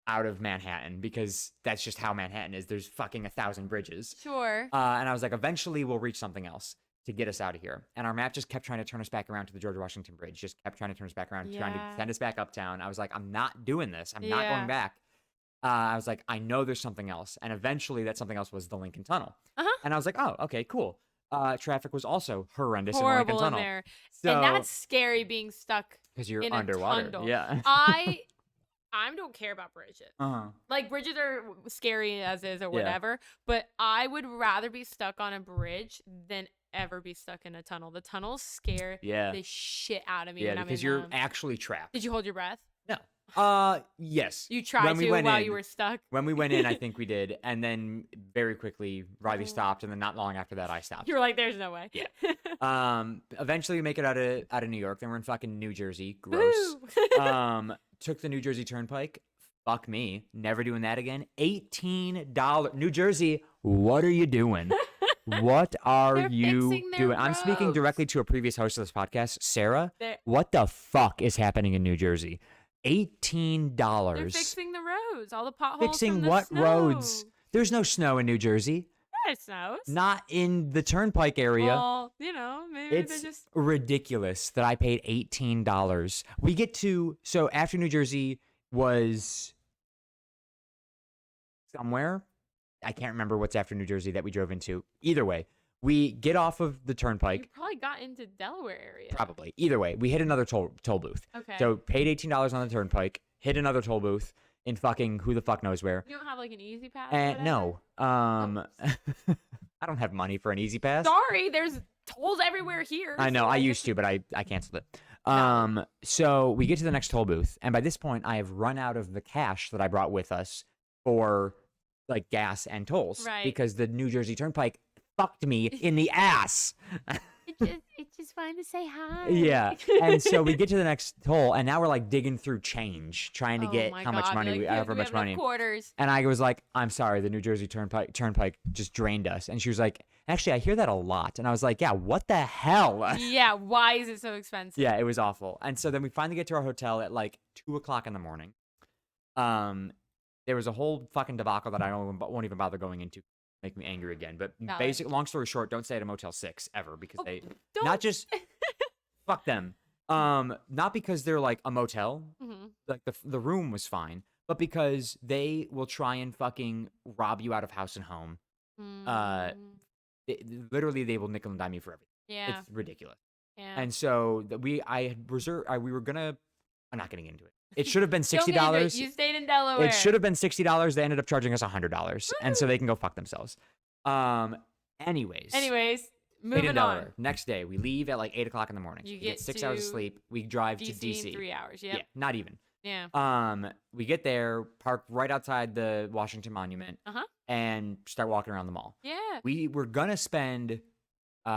out of Manhattan because that's just how Manhattan is. There's fucking 1,000 bridges. Sure. And I was like, eventually we'll reach something else to get us out of here. And our map just kept trying to turn us back around to the George Washington Bridge. Just kept trying to turn us back around, trying to Yeah. send us back uptown. I was like, I'm not doing this. I'm not Yeah. going back. I was like, I know there's something else. And eventually that something else was the Lincoln Tunnel. Uh-huh. And I was like, oh, okay, cool. Traffic was also horrendous in the Horrible Lincoln in Tunnel. there. So, And that's scary being stuck. because you're in a underwater. tunnel. Yeah. I don't care about bridges. Uh-huh. Like bridges are scary as is or Yeah. whatever, but I would rather be stuck on a bridge than ever be stuck in a tunnel. The tunnels scare Yeah. the shit out of me Yeah, when I'm because in you're them. actually trapped. Did you hold your breath? No. Yes. You tried When we to went while in- you were stuck. When we went in, I think we did. And then very quickly, Riley Oh. stopped. And then not long after that, I stopped. You were like, "There's no way." Yeah. Eventually we make it out of New York. Then we're in fucking New Jersey. Gross. Woo! Took the New Jersey Turnpike. Fuck me. Never doing that again. $18. New Jersey, what are you doing? What are They're you fixing their doing? I'm speaking roads. directly to a previous host of this podcast, Sarah. They're What the fuck is happening in New Jersey? $18. they're fixing the roads, all the potholes. Fixing from the what snow. roads? There's no snow in New Jersey. Yeah, it snows. Not in the Turnpike area. Well, maybe It's they're just. ridiculous that I paid $18. We get to so after New Jersey was somewhere. I can't remember what's after New Jersey that we drove into. Either way, we get off of the You Turnpike. probably got into Delaware area. Probably. Either way, we hit another toll booth. Okay. So paid $18 on the Turnpike, hit another toll booth in fucking who the fuck knows where. You don't have like an easy pass. or And no, whatever? I don't have money for an easy pass. Sorry, there's tolls everywhere here. I know, so I guess used to, but I canceled it. No. So we get to the next toll booth, and by this point, I have run out of the cash that I brought with us for like gas and tolls, Right. because the New Jersey Turnpike fucked me in the ass. It just wanted to say hi. Yeah, and so we get to the next toll, and now we're like digging through change, trying to Oh get my how much God, money like, we "Here, however do we much have enough money. quarters. And I was like, I'm sorry, the New Jersey Turnpike just drained us. And she was like, actually, I hear that a lot. And I was like, yeah, what the hell? Yeah, why is it so expensive? Yeah, it was awful. And so then we finally get to our hotel at like 2:00 in the morning. There was a whole fucking debacle that I won't even bother going into. Make me angry again. But Valid. long story short, don't stay at a Motel 6 ever, because Oh, they don't. not just fuck them. Not because they're like a motel, Mhm. like the room was fine, but because they will try and fucking rob you out of house and home. Mm, Literally, they will nickel and dime you for everything. yeah, It's ridiculous. yeah. And so I had reserved. We were gonna. I'm not getting into it. It should have been Don't get into it. $60. You stayed in Delaware. It should have been $60. They ended up charging us $100, and so they can go fuck themselves. Anyways. Anyways, Stayed in moving on. Delaware. Next day, we leave at like 8:00 in the morning. You We get get 6 hours of to sleep. We drive to DC DC. in 3 hours. Yeah, Yep. not even. Yeah. We get there, park right outside the Washington Monument, Uh-huh. and start walking around the mall. Yeah. We were gonna spend. We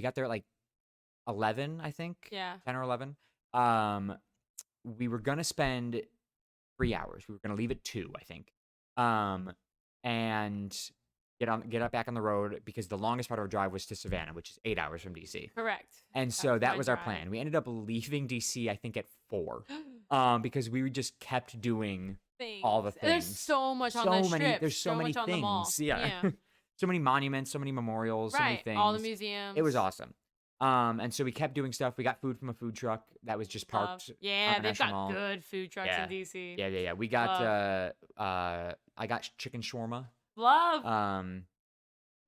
got there at like 11, I think. Yeah. 10 or 11. We were gonna spend 3 hours. We were gonna leave at 2, I think. And get up back on the road, because the longest part of our drive was to Savannah, which is 8 hours from DC. Correct. And so That's that my was our drive. plan. We ended up leaving DC, I think, at 4. Because we just kept doing all the There's things. so much on so that many. strip. There's so many much on the mall. things. Yeah. So many monuments, so many memorials, so many Right. things. All the museums. It was awesome. And so we kept doing stuff. We got food from a food truck that was just parked on Yeah, the they've National got Mall. good food trucks in Yeah. DC. Yeah. We got Love. I got chicken shawarma. Love. Um,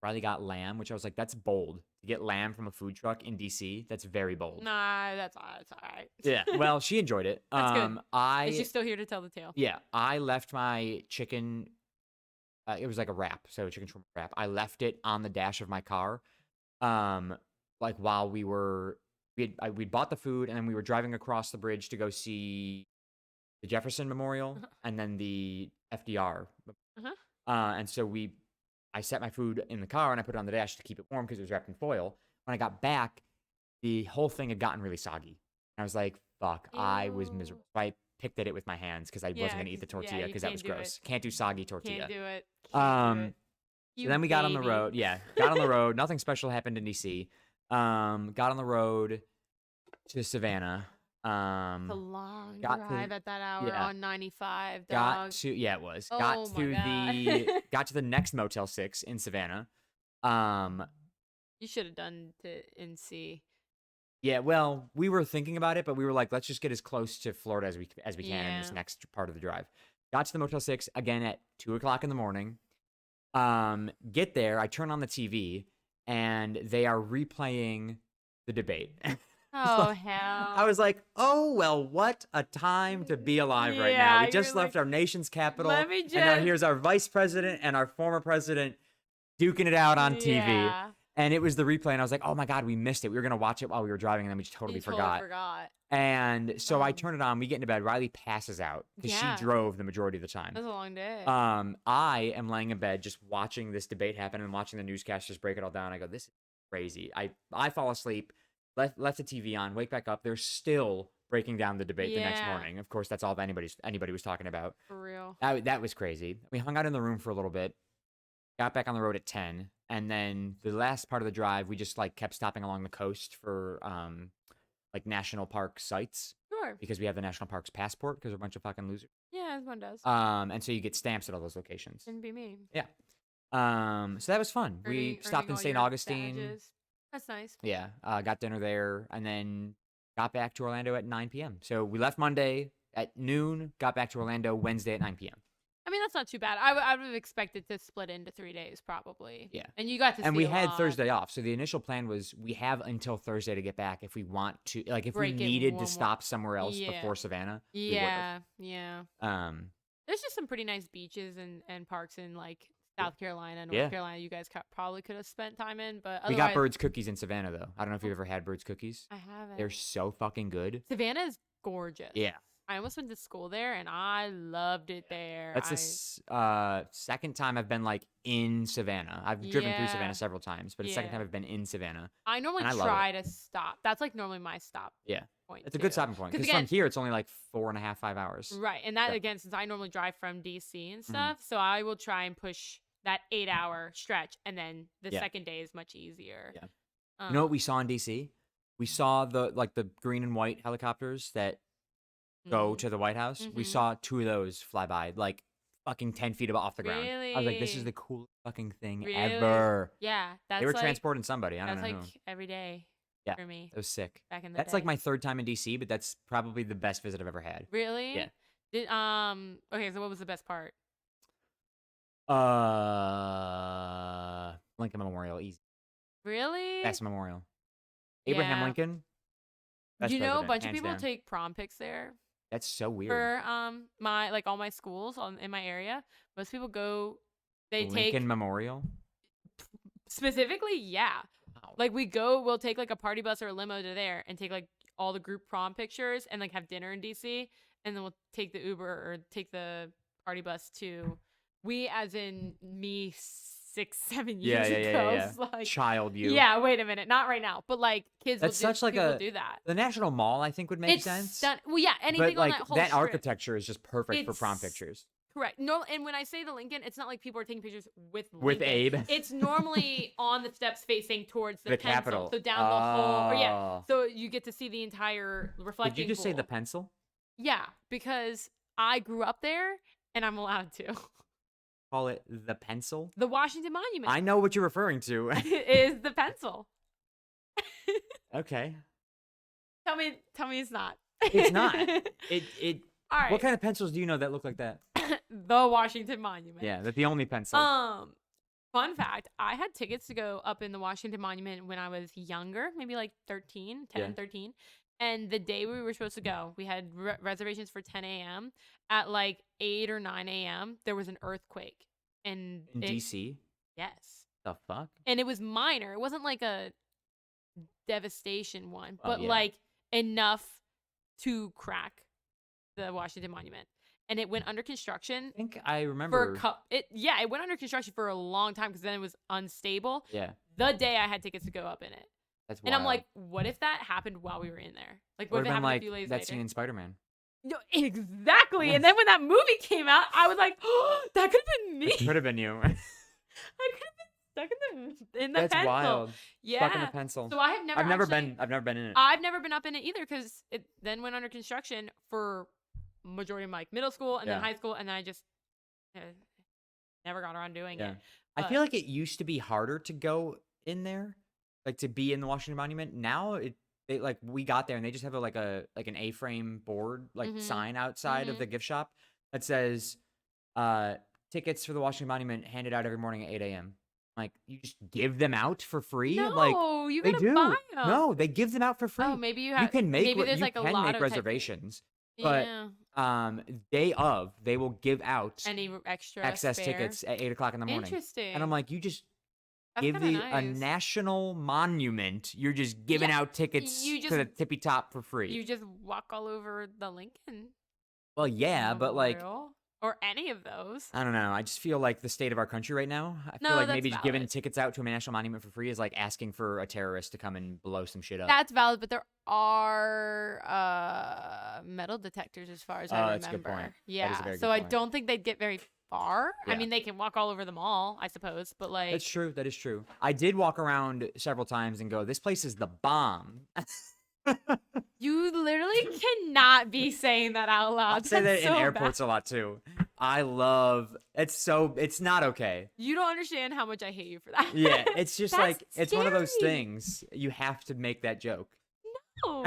Riley got lamb, which I was like, that's bold. To get lamb from a food truck in DC, that's very bold. Nah, that's all right. Yeah. Well, she enjoyed it. That's good. Is she I still here to tell the tale? Yeah, I left my chicken. It was like a wrap, so a chicken shawarma wrap. I left it on the dash of my car, like while we'd bought the food, and then we were driving across the bridge to go see the Jefferson Memorial and then the FDR. Uh-huh. And so I set my food in the car and I put it on the dash to keep it warm because it was wrapped in foil. When I got back, the whole thing had gotten really soggy. I was like, fuck, I was miserable. So I picked at it with my hands because I wasn't going to eat the tortilla because that was gross. Can't do soggy tortilla. Can't do it. So then we got on the road. Yeah, got on the road. Nothing special happened in DC. Got on the road to Savannah. It's a long drive at that hour on 95. Dog. It was. Oh Got to the next Motel 6 in Savannah. You should have done to NC. Yeah, well, we were thinking about it, but we were like, let's just get as close to Florida as we can in this next part of the drive. Got to the Motel 6 again at 2:00 in the morning. Get there, I turn on the TV, and they are replaying the debate. Oh, hell. I was like, oh, well, what a time to be alive right now. We just left our nation's capital, and now here's our vice president and our former president duking it out on TV. Yeah. And it was the replay, and I was like, oh, my God, we missed it. We were going to watch it while we were driving, and then we just totally forgot. And so I turn it on. We get into bed. Riley passes out because she drove the majority of the time. That was a long day. I am laying in bed just watching this debate happen and watching the newscasters break it all down. I go, this is crazy. I fall asleep. Left the TV on, wake back up. They're still breaking down the debate the next morning. Of course, that's all anybody was talking about. For real. That was crazy. We hung out in the room for a little bit, got back on the road at 10, and then the last part of the drive, we just like kept stopping along the coast for like national park sites. Sure. Because we have the national parks passport because we're a bunch of fucking losers. Yeah, everyone does. And so you get stamps at all those locations. Didn't be me. Yeah. So that was fun. We stopped in St. Augustine. Badges. That's nice. Yeah, got dinner there, and then got back to Orlando at 9 p.m. So we left Monday at noon, got back to Orlando Wednesday at 9 p.m. I mean, that's not too bad. I would have expected to split into 3 days, probably. Yeah. And you got to see And we a had lot. Thursday off. So the initial plan was we have until Thursday to get back if we want to. Like, if Break we it needed one to stop somewhere else Yeah. before Savannah, we Yeah. There's just some pretty nice beaches and parks in, like, South Carolina, North Carolina you guys probably could have spent time in. But we got Bird's Cookies in Savannah, though. I don't know if you've ever had Bird's Cookies. I haven't. They're so fucking good. Savannah is gorgeous. Yeah. I almost went to school there, and I loved it there. That's the second time I've been, like, in Savannah. I've driven through Savannah several times, but it's the second time I've been in Savannah. I normally try to stop. That's, like, normally my stop point. It's a good stopping point. Because from here, it's only, like, 4.5, 5 hours. Right. And that, again, since I normally drive from D.C. and stuff, so I will try and push that 8-hour stretch, and then the second day is much easier. Yeah. You know what we saw in DC? We saw the green and white helicopters that go to the White House. We saw 2 of those fly by, like fucking 10 feet off the ground. I was like, this is the coolest fucking thing ever. Yeah, they were transporting somebody. I don't know. That's who. like every day for me. It was sick. Back in the That's day. like my 3rd time in DC, but that's probably the best visit I've ever had. Really? Yeah. Okay, so what was the best part? Lincoln Memorial, easy. Really? Best memorial. Abraham Lincoln. You know, a bunch of people take prom pics there. That's so weird. For all my schools in my area, most people go. They take Lincoln Memorial. Specifically, yeah. Wow. Like we'll take like a party bus or a limo to there and take like all the group prom pictures and like have dinner in DC, and then we'll take the Uber or take the party bus to. We, as in me, 6-7 years ago. Yeah. Like, child you. Yeah, wait a minute. Not right now. But like kids That's will such like people do that. The National Mall, I think, would make sense. Well, yeah, anything but, on like, that whole that strip. architecture is just perfect for prom pictures. Correct. No, and when I say the Lincoln, it's not like people are taking pictures with Lincoln. With Abe. It's normally on the steps facing towards the pencil. Capitol. So down the hall. So you get to see the entire reflecting Did you just say pool. the pencil? Yeah, because I grew up there and I'm allowed to. Call it the pencil? The Washington Monument. I know what you're referring to. Is the pencil. Okay. Tell me it's not. It's not. It. All right. What kind of pencils do you know that look like that? The Washington Monument. Yeah, that's the only pencil. Fun fact, I had tickets to go up in the Washington Monument when I was younger, maybe like 13, 10 and 13. And the day we were supposed to go, we had reservations for 10 a.m. At like 8 or 9 a.m., there was an earthquake. And In DC? Yes. The fuck? And it was minor. It wasn't like a devastation one, Oh, but yeah. like enough to crack the Washington Monument. And it went under construction I think I for remember. it went under construction for a long time because then it was unstable. Yeah, The day I had tickets to go up in it. that's And wild. I'm like, what if that happened while we were in there? Like, what Would if it have been happened a like few days that later? scene in Spider-Man. No, exactly. Yeah. And then when that movie came out, I was like, oh, that could have been me. It could have been you. I could have been stuck in the That's pencil. wild. Yeah. Stuck in the pencil. So I have never. I've never actually- been in it. I've never been up in it either because it then went under construction for majority of my middle school and then Yeah. high school, and then I just never got around doing Yeah. it. I But- feel like it used to be harder to go in there, like to be in the Washington Monument. Now we got there and they just have an A-frame board Mhm. sign outside of Mhm. the gift shop that says tickets for the Washington Monument handed out every morning at 8 a.m. Like, you just give them out for free? No, Like, you they gotta do. buy them. No, they give them out for free. Oh, maybe you You have. can make maybe there's you like a can lot make of reservations, but Yeah. day of they will give out Any extra excess spare? tickets at 8 o'clock in the morning. Interesting. And I'm like, you just That's give kinda a nice. national monument. You're just giving out tickets you to the just- tippy top for free. You just walk all over the Lincoln. Well, yeah, but like, Memorial, or any of those. I don't know. I just feel like the state of our country right now. I feel No, like that's maybe just giving valid. tickets out to a national monument for free is like asking for a terrorist to come and blow some shit up. That's valid, but there are metal detectors as far as I That's a remember. good point. That is a Yeah, very so good I point. don't think they'd get very far. I Yeah. mean, they can walk all over the mall, I suppose, but like That's true. That is true. I did walk around several times and go, "This place is the bomb." you literally cannot be saying that out loud. I'll say that That's in so airports bad. a lot too. I love it's not okay. You don't understand how much I hate you for that. Yeah, it's just That's like it's one of those scary. things. You have to make that joke. No,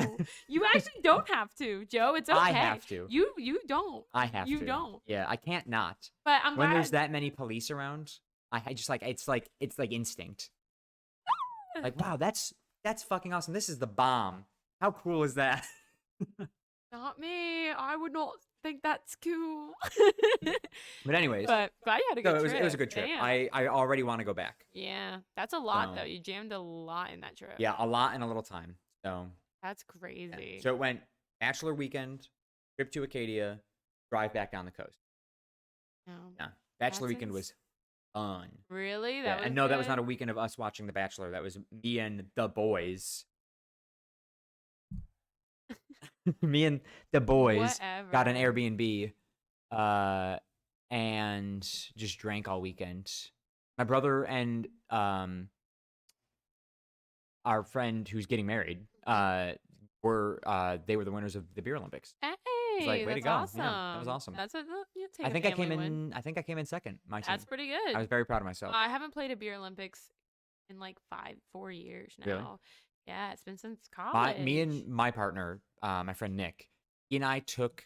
you actually don't have to, Joe. It's okay. I have to. You don't. I have You to. don't. Yeah, I can't not. But I'm When glad. there's that many police around, I just like it's like instinct. Like, wow, that's fucking awesome. This is the bomb. How cool is that? Not me. I would not think that's cool. But anyways, but glad you had a good so trip. it was a good trip. Damn. I already want to go back. Yeah, that's a lot So- though. You jammed a lot in that trip. Yeah, a lot in a little time. So That's yeah. crazy. So it went bachelor weekend, trip to Acadia, drive back down the coast. No. Yeah, bachelor That's weekend was fun. Really? Yeah, That was and no, that was not a good? weekend of us watching The Bachelor. That was me and the boys. Me and the boys got an Whatever. Airbnb, and just drank all weekend. My brother and our friend who's getting married, were they were the winners of the beer Olympics. Hey, like, way to that's go. awesome. Yeah, that was awesome. That's you take I a think I family came win. in. I think I came in second. My team. That's pretty good. I was very proud of myself. I haven't played a beer Olympics in like 4 years now. Really? Yeah, it's been since college. Me and my partner, my friend Nick, he and I took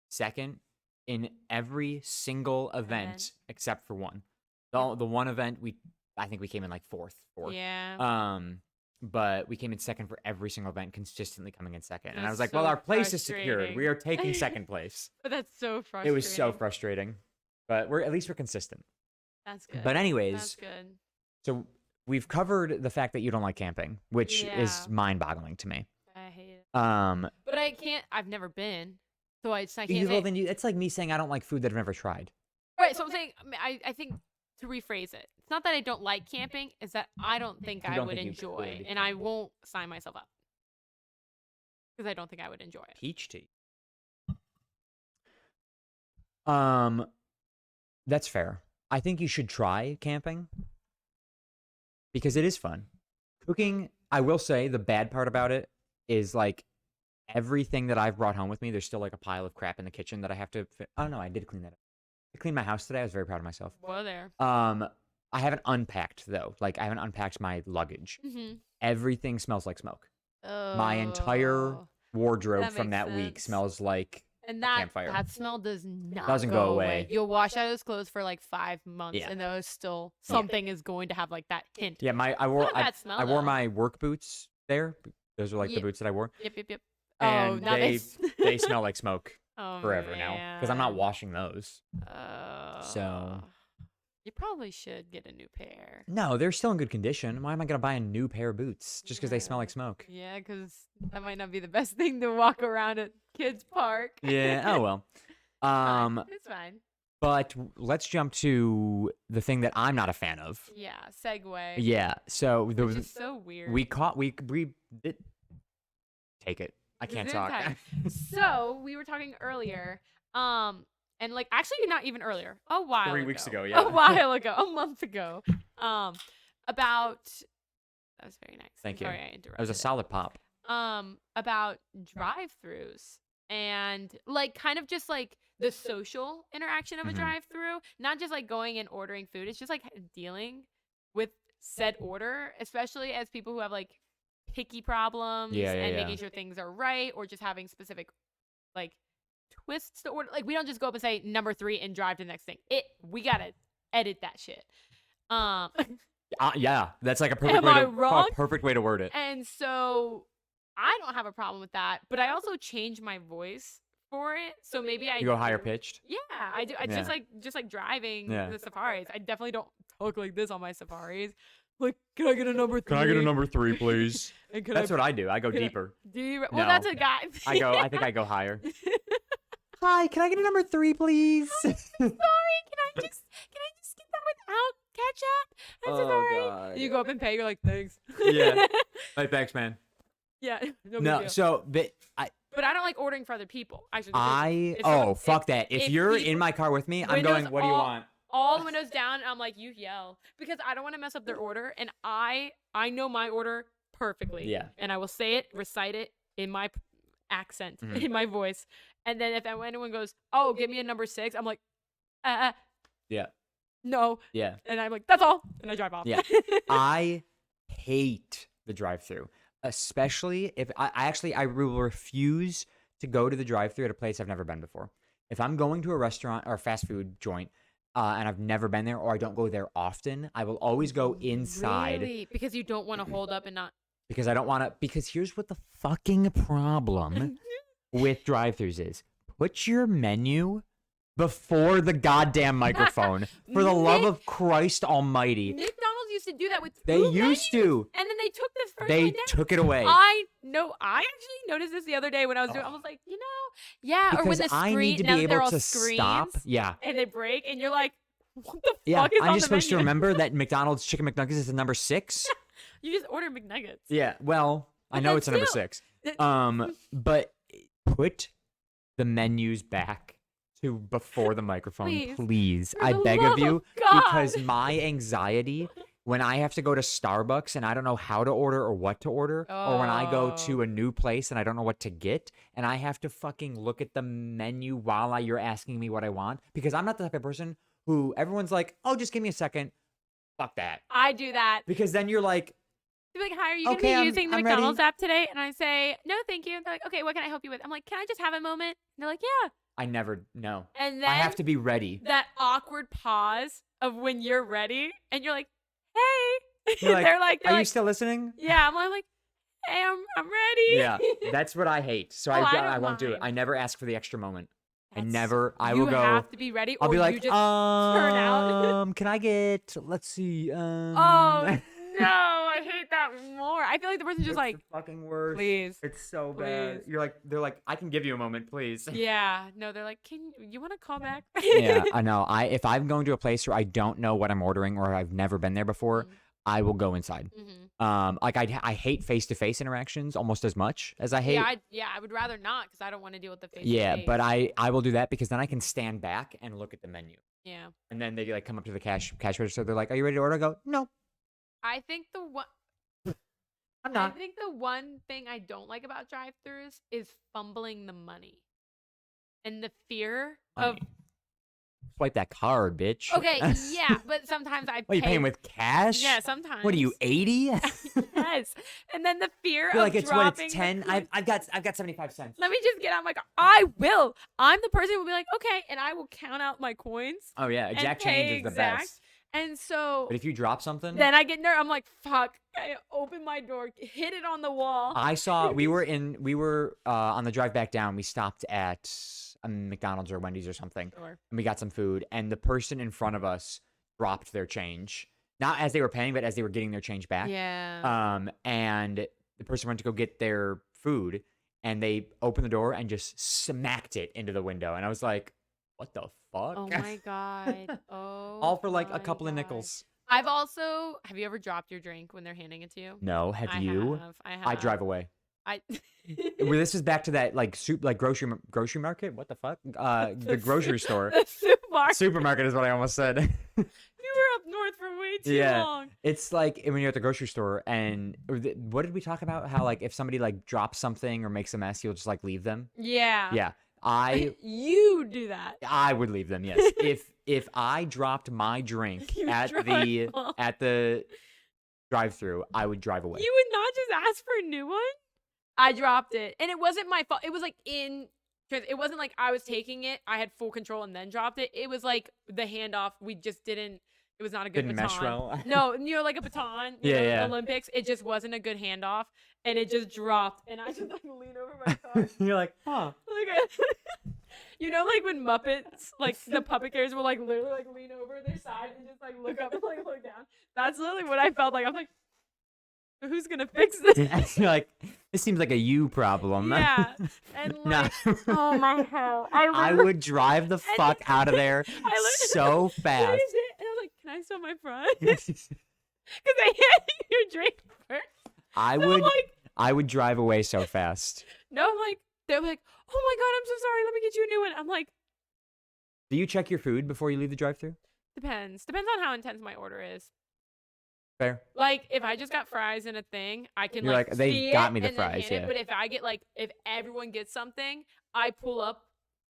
second in every single event except for one. The one event I think we came in like fourth. Yeah. But we came in second for every single event, consistently coming in second. And I That's was like, so well, our place is secured. frustrating. We are taking second place. But that's so frustrating. It was so frustrating, but at least we're consistent. That's good. But anyways, That's good. so we've covered the fact that you don't like camping, which is Yeah. mind-boggling to me. I hate it. But I can't. I've never been, so I can't. Well, say, then it's like me saying I don't like food that I've never tried. right. So I'm saying. I think to rephrase it, it's not that I don't like camping. It's that I don't think You I don't would think you enjoy, could. and I won't sign myself up because I don't think I would enjoy it. Peach tea. That's fair. I think you should try camping because it is fun. Cooking, I will say the bad part about it is like everything that I've brought home with me, there's still like a pile of crap in the kitchen that I have to oh no, I did clean that up. I cleaned my house today. I was very proud of myself. Well, there. I haven't unpacked though. Like I haven't unpacked my luggage. Mm-hmm. everything smells like smoke. Oh, My entire wardrobe that from makes that week sense. smells like And a campfire. that smell does not Doesn't go away. away. You'll wash out those clothes for like 5 months, Yeah. and those still Yeah. something is going to have like that hint. Yeah, I Not wore a bad smell, I wore though. my work boots there. Those are like the Yep. boots that I wore, Yep. and now they smell like smoke oh, forever now because I'm not man. washing those. Uh, So you probably should get a new pair. no, they're still in good condition. Why am I gonna buy a new pair of boots just because they smell like smoke? Yeah, because that might not be the best thing to walk around at kids' park. Yeah. Oh well. It's fine. But let's jump to the thing that I'm not a fan of. Yeah, segue. Yeah. So Which is so weird. we did take it. I can't talk. So we were talking earlier, and like actually not even earlier, a while 3 ago. weeks ago, yeah. A while ago, a month ago, about that was very nice. Thank you. Sorry, I interrupted. It was a solid pop. About drive-thrus and like kind of just like the social interaction of a Mhm. drive-thru, not just like going and ordering food. It's just like dealing with said order, especially as people who have like picky problems and making sure things are right, or just having specific like twists to order. Like we don't just go up and say number 3 and drive to the next thing. We gotta edit that shit. Yeah, that's like a perfect Am I wrong? a perfect way to word it. And so I don't have a problem with that, but I also change my voice for it. So maybe You go higher pitched. Yeah, I do. I Yeah. just like driving Yeah. the safaris. I definitely don't talk like this on my safaris. Like, can I get a number 3? Can I get a number 3, please? And That's what I do. I go can I- deeper. Do you? Well, No. that's a guy. I think I go higher. Hi, can I get a number 3, please? Sorry, can I just get that without ketchup? I'm so sorry. God. You go up and pay. You're like, thanks. Yeah. Hey, thanks, man. Yeah. No. Big No, deal. so But I don't like ordering for other people. Actually, if fuck that. If you're people- in my car with me, I'm windows going, what do you want? all the windows down, and I'm like, you yell, because I don't want to mess up their order, and I know my order perfectly. Yeah. And I will say it, recite it in my accent, Mhm. in my voice, and then if anyone goes, oh, give me a number 6, I'm like, Yeah. no, Yeah. and I'm like, that's all, and I drive off. Yeah. I hate the drive-thru, especially if I will refuse to go to the drive-thru at a place I've never been before. If I'm going to a restaurant or a fast food joint and I've never been there or I don't go there often, I will always go inside Really? Because you don't want to hold up and not. because I don't want to. Because here's what the fucking problem with drive-thrus is: put your menu before the goddamn microphone. For the love of Christ Almighty! McDonald's used to do that with They food used menus, to. and then they took this first They one down. took it away. I know. I actually noticed this the other day when I was doing. I was like, yeah. Or when Because the I screen, need to now be that they're able all to screens, stop. Yeah. and they break, and you're like, what the Yeah, fuck is I'm on just the supposed to menu? remember that McDonald's chicken McNuggets is the number 6. You just order McNuggets. Yeah, well, I But know that's it's a number still- 6. But put the menus back to before the microphone, please. For I the beg love of you, of God. because my anxiety when I have to go to Starbucks and I don't know how to order or what to order, or when I go to Oh. a new place and I don't know what to get, and I have to fucking look at the menu while you're asking me what I want, because I'm not the type of person who everyone's like, oh, just give me a second. Fuck that. I do that. Because then you're like, They're like, hi, are you going to Okay, be I'm using the ready. McDonald's app today? And I say, no, thank you. And they're like, okay, what can I help you with? I'm like, can I just have a moment? And they're like, yeah. I never know. And then I have to be ready. that awkward pause of when you're ready, and you're like, hey. You're like, they're like, Are you still listening? yeah. I'm like, hey, I'm ready. Yeah, that's what I hate. So Oh, I I don't won't do it. mind. I never ask for the extra moment. I That's- never. I you will go. have to be ready, or I'll be you like, just turn out. can I get? Let's see. Oh no, I hate that more. I feel like the person's just It's like, the fucking worst. please. It's so bad. Please. You're like, they're like, I can give you a moment, please. Yeah, no, they're like, can you want to call back? Yeah, I know. If I'm going to a place where I don't know what I'm ordering or I've never been there before, I will go inside. Like I hate face-to-face interactions almost as much as I hate. I would rather not, because I don't want to deal with the face. Yeah, but I will do that because then I can stand back and look at the menu. Yeah, And then they like come up to the cash register. They're like, "Are you ready to order?" I go, "No, I think the one. I'm I not." think the one thing I don't like about drive-thrus is fumbling the money, and the fear of. Money. swipe that card, bitch. Okay, yeah, but sometimes I What, are you pay. paying with cash? Yeah, sometimes. What are you, 80? Yes. And then the fear You're of like, it's dropping 10. the coin. I've got 75 cents. Let me just get out my car. I will. I'm the person who will be like, okay, and I will count out my coins. Oh yeah, and exact pay change is the exact. best. And so But if you drop something, then I get nervous. I'm like, fuck. I open my door, hit it on the wall. I saw we were on the drive back down. We stopped at a McDonald's or Wendy's or something, Sure. and we got some food. And the person in front of us dropped their change, not as they were paying, but as they were getting their change back. Yeah. And the person went to go get their food, and they opened the door and just smacked it into the window. And I was like, "What the fuck?" Oh my god. Oh. All for like a my couple of God. nickels. Have you ever dropped your drink when they're handing it to you? No, have you? I have. I drive away. I Well, this is back to that like grocery market. What the fuck? The grocery store. The supermarket. Supermarket is what I almost said. You were up north for way too long. It's like when you're at the grocery store and what did we talk about? How like if somebody like drops something or makes a mess, you'll just like leave them. Yeah. Yeah, You do that. I would leave them. Yes, if I dropped my drink at the drive-thru, I would drive away. You would not just ask for a new one? I dropped it. And it wasn't my fault. It was like it wasn't like I was taking it. I had full control and then dropped it. It was like the handoff. We just didn't. It was not a good Didn't baton. mesh well. No, like a baton. Yeah. Olympics. It just wasn't a good handoff. And it just dropped. And I just like lean over my car. You're like, huh? Like when Muppets, like the puppet characters will like literally like lean over their side and just like look up and like look down. That's literally what I felt like. I'm like, who's gonna fix this? You're like, this seems like a you problem. Yeah. And like, oh my hell. I would drive the fuck out of there so fast. And I was like, can I still my fries? Because I handed you your drink first. I would drive away so fast. No, I'm like, they're like, oh my god, I'm so sorry. Let me get you a new one. I'm like, do you check your food before you leave the drive-thru? Depends on how intense my order is. Fair. Like, if I just got fries in a thing, I can You're like, they see got it me the and then fries, hand it. yeah. But if I get if everyone gets something, I pull up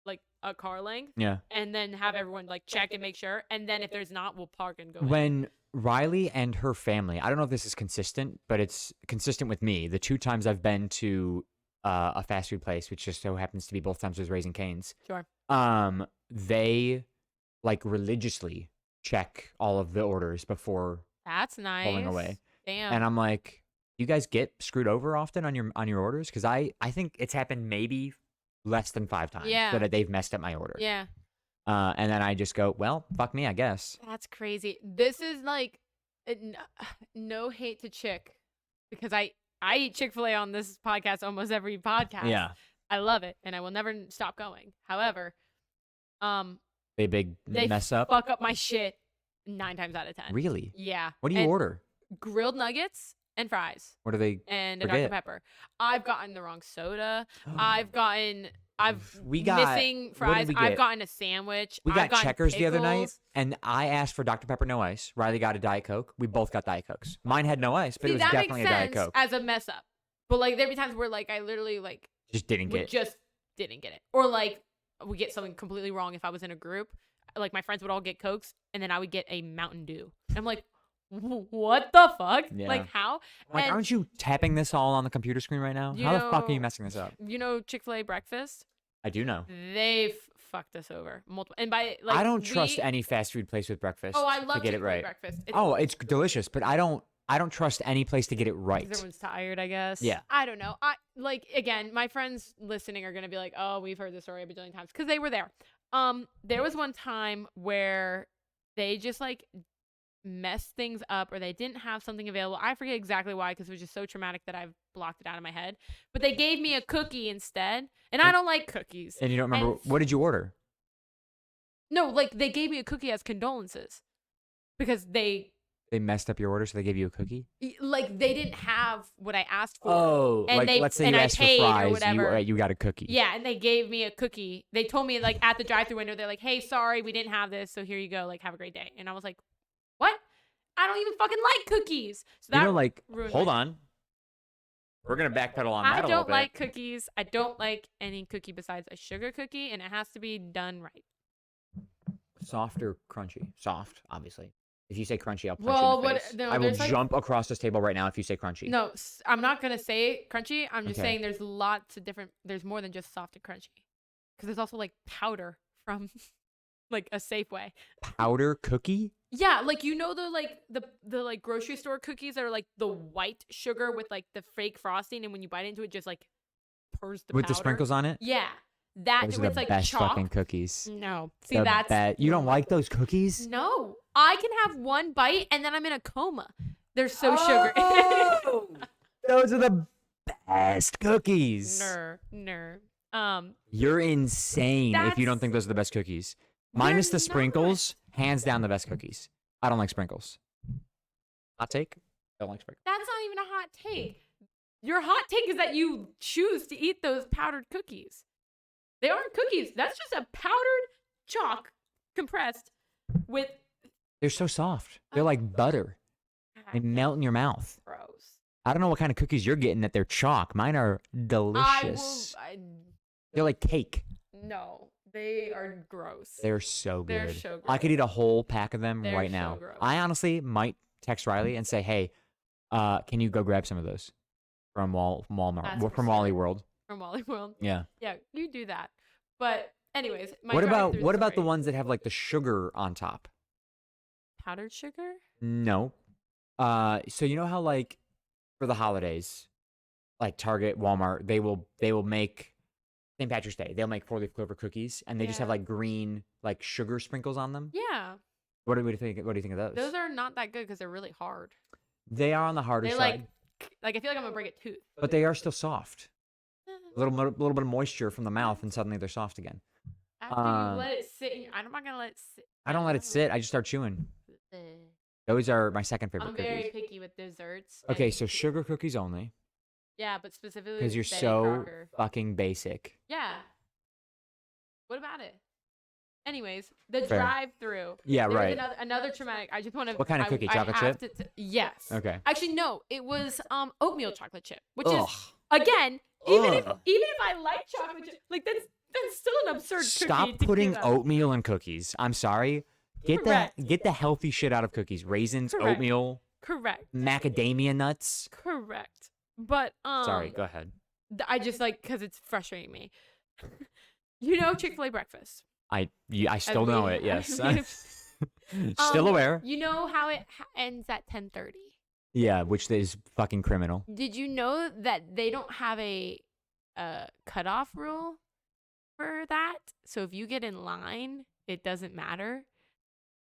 like a car length. Yeah. And then have everyone like check and make sure. And then if there's not, we'll park and go in. When Riley and her family, I don't know if this is consistent, but it's consistent with me. The 2 times I've been to a fast food place, which just so happens to be both times was Raising Cane's. Sure. They like religiously check all of the orders before That's nice. pulling away. Damn. And I'm like, you guys get screwed over often on your orders? Because I think it's happened maybe less than 5 times that they've messed up my order. Yeah. And then I just go, well, fuck me, I guess. That's crazy. This is like no hate to Chick, because I eat Chick-fil-A on this podcast almost every podcast. Yeah. I love it, and I will never stop going. However, They mess up. fuck up my shit 9 times out of 10. Really? Yeah. What do you order? Grilled nuggets and fries. What do they? And a forget? Dr. Pepper. I've gotten the wrong soda. We got missing what fries. did we I've get? gotten a sandwich. We I've got gotten Checkers the other night, pickles. and I asked for Dr. Pepper no ice. Riley got a Diet Coke. We both got Diet Cokes. Mine had no ice, but See, it was that definitely a makes Diet sense Coke. as a mess up. But like there'd be times where like I literally like Just didn't get. just didn't get it, or like we get something completely wrong. If I was in a group, like my friends would all get Cokes, and then I would get a Mountain Dew. And I'm like, what the fuck? Yeah. Like how? Like, And aren't you tapping this all on the computer screen right now? You How the fuck are you know- messing this up? Chick-fil-A breakfast? I do know. They've fucked us over multiple. And by like I don't trust any fast food place with breakfast. Oh, I to love get it Chick-fil-A right. breakfast. Oh, it's delicious, but I don't trust any place to get it right. Everyone's tired, I guess. Yeah. I don't know. Again, my friends listening are gonna be like, "Oh, we've heard this story a bajillion times," because they were there. There was one time where they just like messed things up, or they didn't have something available. I forget exactly why, because it was just so traumatic that I've blocked it out of my head. But they gave me a cookie instead, and I don't like cookies. And you don't remember what did you order? No, like they gave me a cookie as condolences because they messed up your order, so they gave you a cookie. like they didn't have what I asked for. Oh, And like let's say you I asked for paid or fries, whatever. you got a cookie. Yeah, and they gave me a cookie. They told me like at the drive-thru window, they're like, "Hey, sorry, we didn't have this, so here you go. Like, have a great day." And I was like, "What? I don't even fucking like cookies." So that ruined hold my- on. We're gonna backpedal on that I a little don't bit. like cookies. I don't like any cookie besides a sugar cookie, and it has to be done right. Soft or crunchy? Soft, obviously. If you say crunchy, I'll punch Well, you in the face. no, I will there's like jump across this table right now if you say crunchy. no. I'm not gonna say crunchy. I'm just Okay. saying there's lots of different. There's more than just soft and crunchy, because there's also like powder from like a Safeway. Powder cookie? Yeah, like you know the like grocery store cookies that are like the white sugar with like the fake frosting, and when you bite into it, just like pours the With powder. the sprinkles on it? Yeah, that Those are when the it's like best chalk. fucking cookies. No, see that's You don't like those cookies? no. I can have one bite and then I'm in a coma. They're so sugary. Those are the best cookies. Ner. You're insane if you don't That's- think those are the best cookies. They're Minus the not. sprinkles, hands down the best cookies. I don't like sprinkles. Hot take? Don't like sprinkles. That's not even a hot take. Your hot take is that you choose to eat those powdered cookies. They aren't cookies. That's just a powdered chalk compressed with They're so soft. They're like butter. They melt in your mouth. gross. I don't know what kind of cookies you're getting that they're chalk. Mine are delicious. They're like cake. No, they are gross. They're so good. They're so I could eat a whole pack of them They're right so now. gross. I honestly might text Riley and say, "Hey, can you go grab some of those from Walmart, That's from Wally absurd. World?" From Wally World. Yeah. Yeah, you do that. But anyways, my What about drive-thru the story. ones that have like the sugar on top? Powdered sugar? No. So you know how like for the holidays, like Target, Walmart, they will make St. Patrick's Day. They'll make 4-leaf clover cookies, and they just have Yeah. like green like sugar sprinkles on them. Yeah. What do you think? What do you think of those? Those are not that good because they're really hard. They are on the harder They side, like I feel like I'm gonna break a tooth. but they are still soft. A little bit of moisture from the mouth, and suddenly they're soft again. After you let it sit in I'm not gonna let it sit. I don't let it sit. I just start chewing. Those are my second favorite I'm cookies. very picky with desserts. Okay, and- so sugar cookies only, yeah, but specifically because you're Betty so Crocker. fucking basic. Yeah. What about it? Anyways, the Fair. drive-through. Yeah, There was right. another traumatic. I just want to. What kind of cookie? Chocolate chip? Yes. Okay. Actually, no. It was oatmeal chocolate chip, which Ugh. is again even if Ugh. I like chocolate chip, like that's still an absurd. Stop cookie to putting give up. oatmeal in cookies. I'm sorry. Correct. Get the healthy shit out of cookies. Raisins, Correct. oatmeal, Correct. macadamia nuts. Correct. But Sorry, go ahead. I just like because it's frustrating me. You know Chick-fil-A breakfast. I still know it. Yes. Still Um, aware. You know how it ends at 10:30. Yeah, which is fucking criminal. Did you know that they don't have a cutoff rule for that? So if you get in line, it doesn't matter.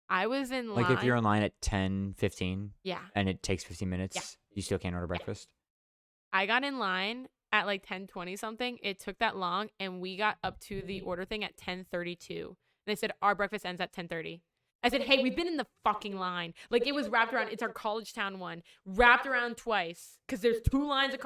I was in line. Like if you're in line at 10:15 yeah, and it takes 15 minutes, you still can't order breakfast. I got in line at like 10:20 something. It took that long, and we got up to the order thing at 10:32. They said our breakfast ends at 10:30. I said, hey, we've been in the fucking line. Like it was wrapped around. It's our college town one, wrapped around twice because there's 2 lines of.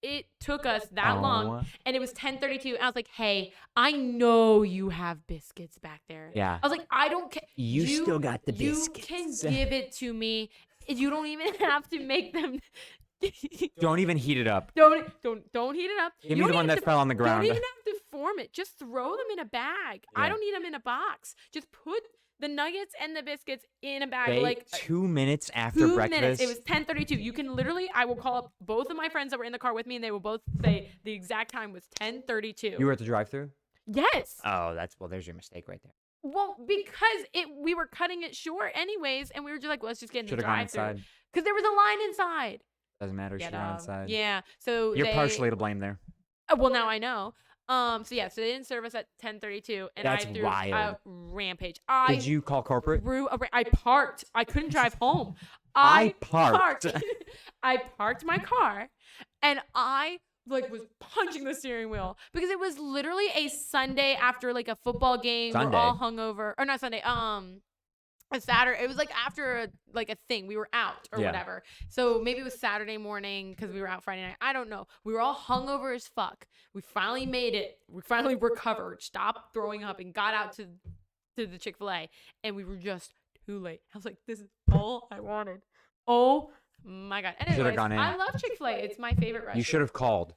It took us that long, and it was 10:32. And I was like, hey, I know you have biscuits back there. Yeah. I was like, I don't care. You still got the biscuits. You can give it to me. You don't even have to make them. Don't even heat it up. Don't heat it up. Give You me the don't one even that have to- fell on the ground. Don't even have to form it. Just throw them in a bag. I Yeah. don't need them in a box. Just put the nuggets and the biscuits in a bag. Wait, like 2 minutes after 2 breakfast. minutes. It was 10:32. You can literally. I will call up both of my friends that were in the car with me, and they will both say the exact time was 10:32. You were at the drive-thru? Yes. Oh, there's your mistake right there. Well, because we were cutting it short anyways, and we were just like, let's just get in Should the have gone drive-thru inside. because there was a line inside. Doesn't matter. Should have gone inside. Yeah. So You're they, partially to blame there. Well, now I know. So yeah, so they didn't serve us at 10:32, and That's I threw wild. a rampage. Did you call corporate? I parked. I couldn't drive home. I parked. I parked my car, and I like was punching the steering wheel because it was literally a Sunday after like a football game. Sunday? We're all hungover, or not Sunday. A Saturday. It was like after a thing. We were out or Yeah. whatever. So maybe it was Saturday morning because we were out Friday night. I don't know. We were all hungover as fuck. We finally made it. We finally recovered, stopped throwing up, and got out to the Chick-fil-A. And we were just too late. I was like, this is all I wanted. Oh my God. Should've Anyways, gone in. I love Chick-fil-A. It's my favorite restaurant. You should have called.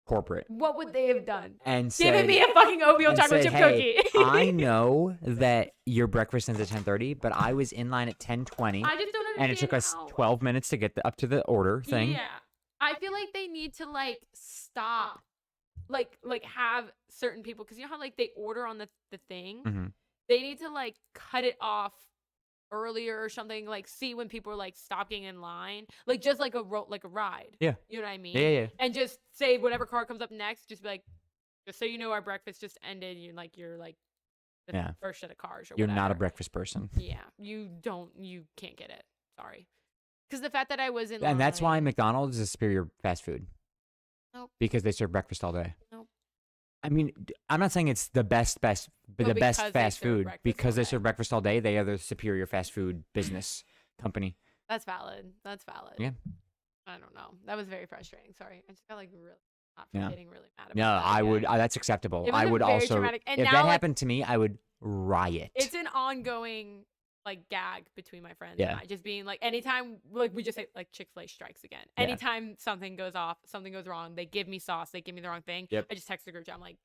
corporate What would they have done? and Giving said, me a fucking oatmeal chocolate chip hey, cookie. I know that your breakfast ends at 10:30, but I was in line at 10:20, I just don't understand and it took us how. 12 minutes to get up to the order thing. Yeah. I feel like they need to like stop like have certain people, because you know how like they order on the thing. Mm-hmm. They need to like cut it off earlier or something, like see when people are like stopping in line, like just like like a ride. Yeah. You know what I mean? Yeah. And just say whatever car comes up next, just be like, just so you know, our breakfast just ended. You're like the Yeah. first set of cars or You're whatever. not a breakfast person. Yeah, you can't get it. Sorry. Because the fact that I was in line. And that's why McDonald's is superior fast food. Nope. Because they serve breakfast all day. Nope. I mean, I'm not saying it's the best, but the best fast food. Because they serve breakfast all day, they are the superior fast food business company. That's valid. Yeah. I don't know. That was very frustrating. Sorry. I just got like really getting really mad about No, that. I would. That's acceptable. It was I would very also. traumatic. And If now, that like, happened to me, I would riot. It's an ongoing like gag between my friends Yeah. and I, just being like, anytime like we just say like Chick-fil-A strikes again. Yeah. Anytime something goes off, something goes wrong, they give me sauce, they give me the wrong thing. Yep. I just text the group chat. I'm like,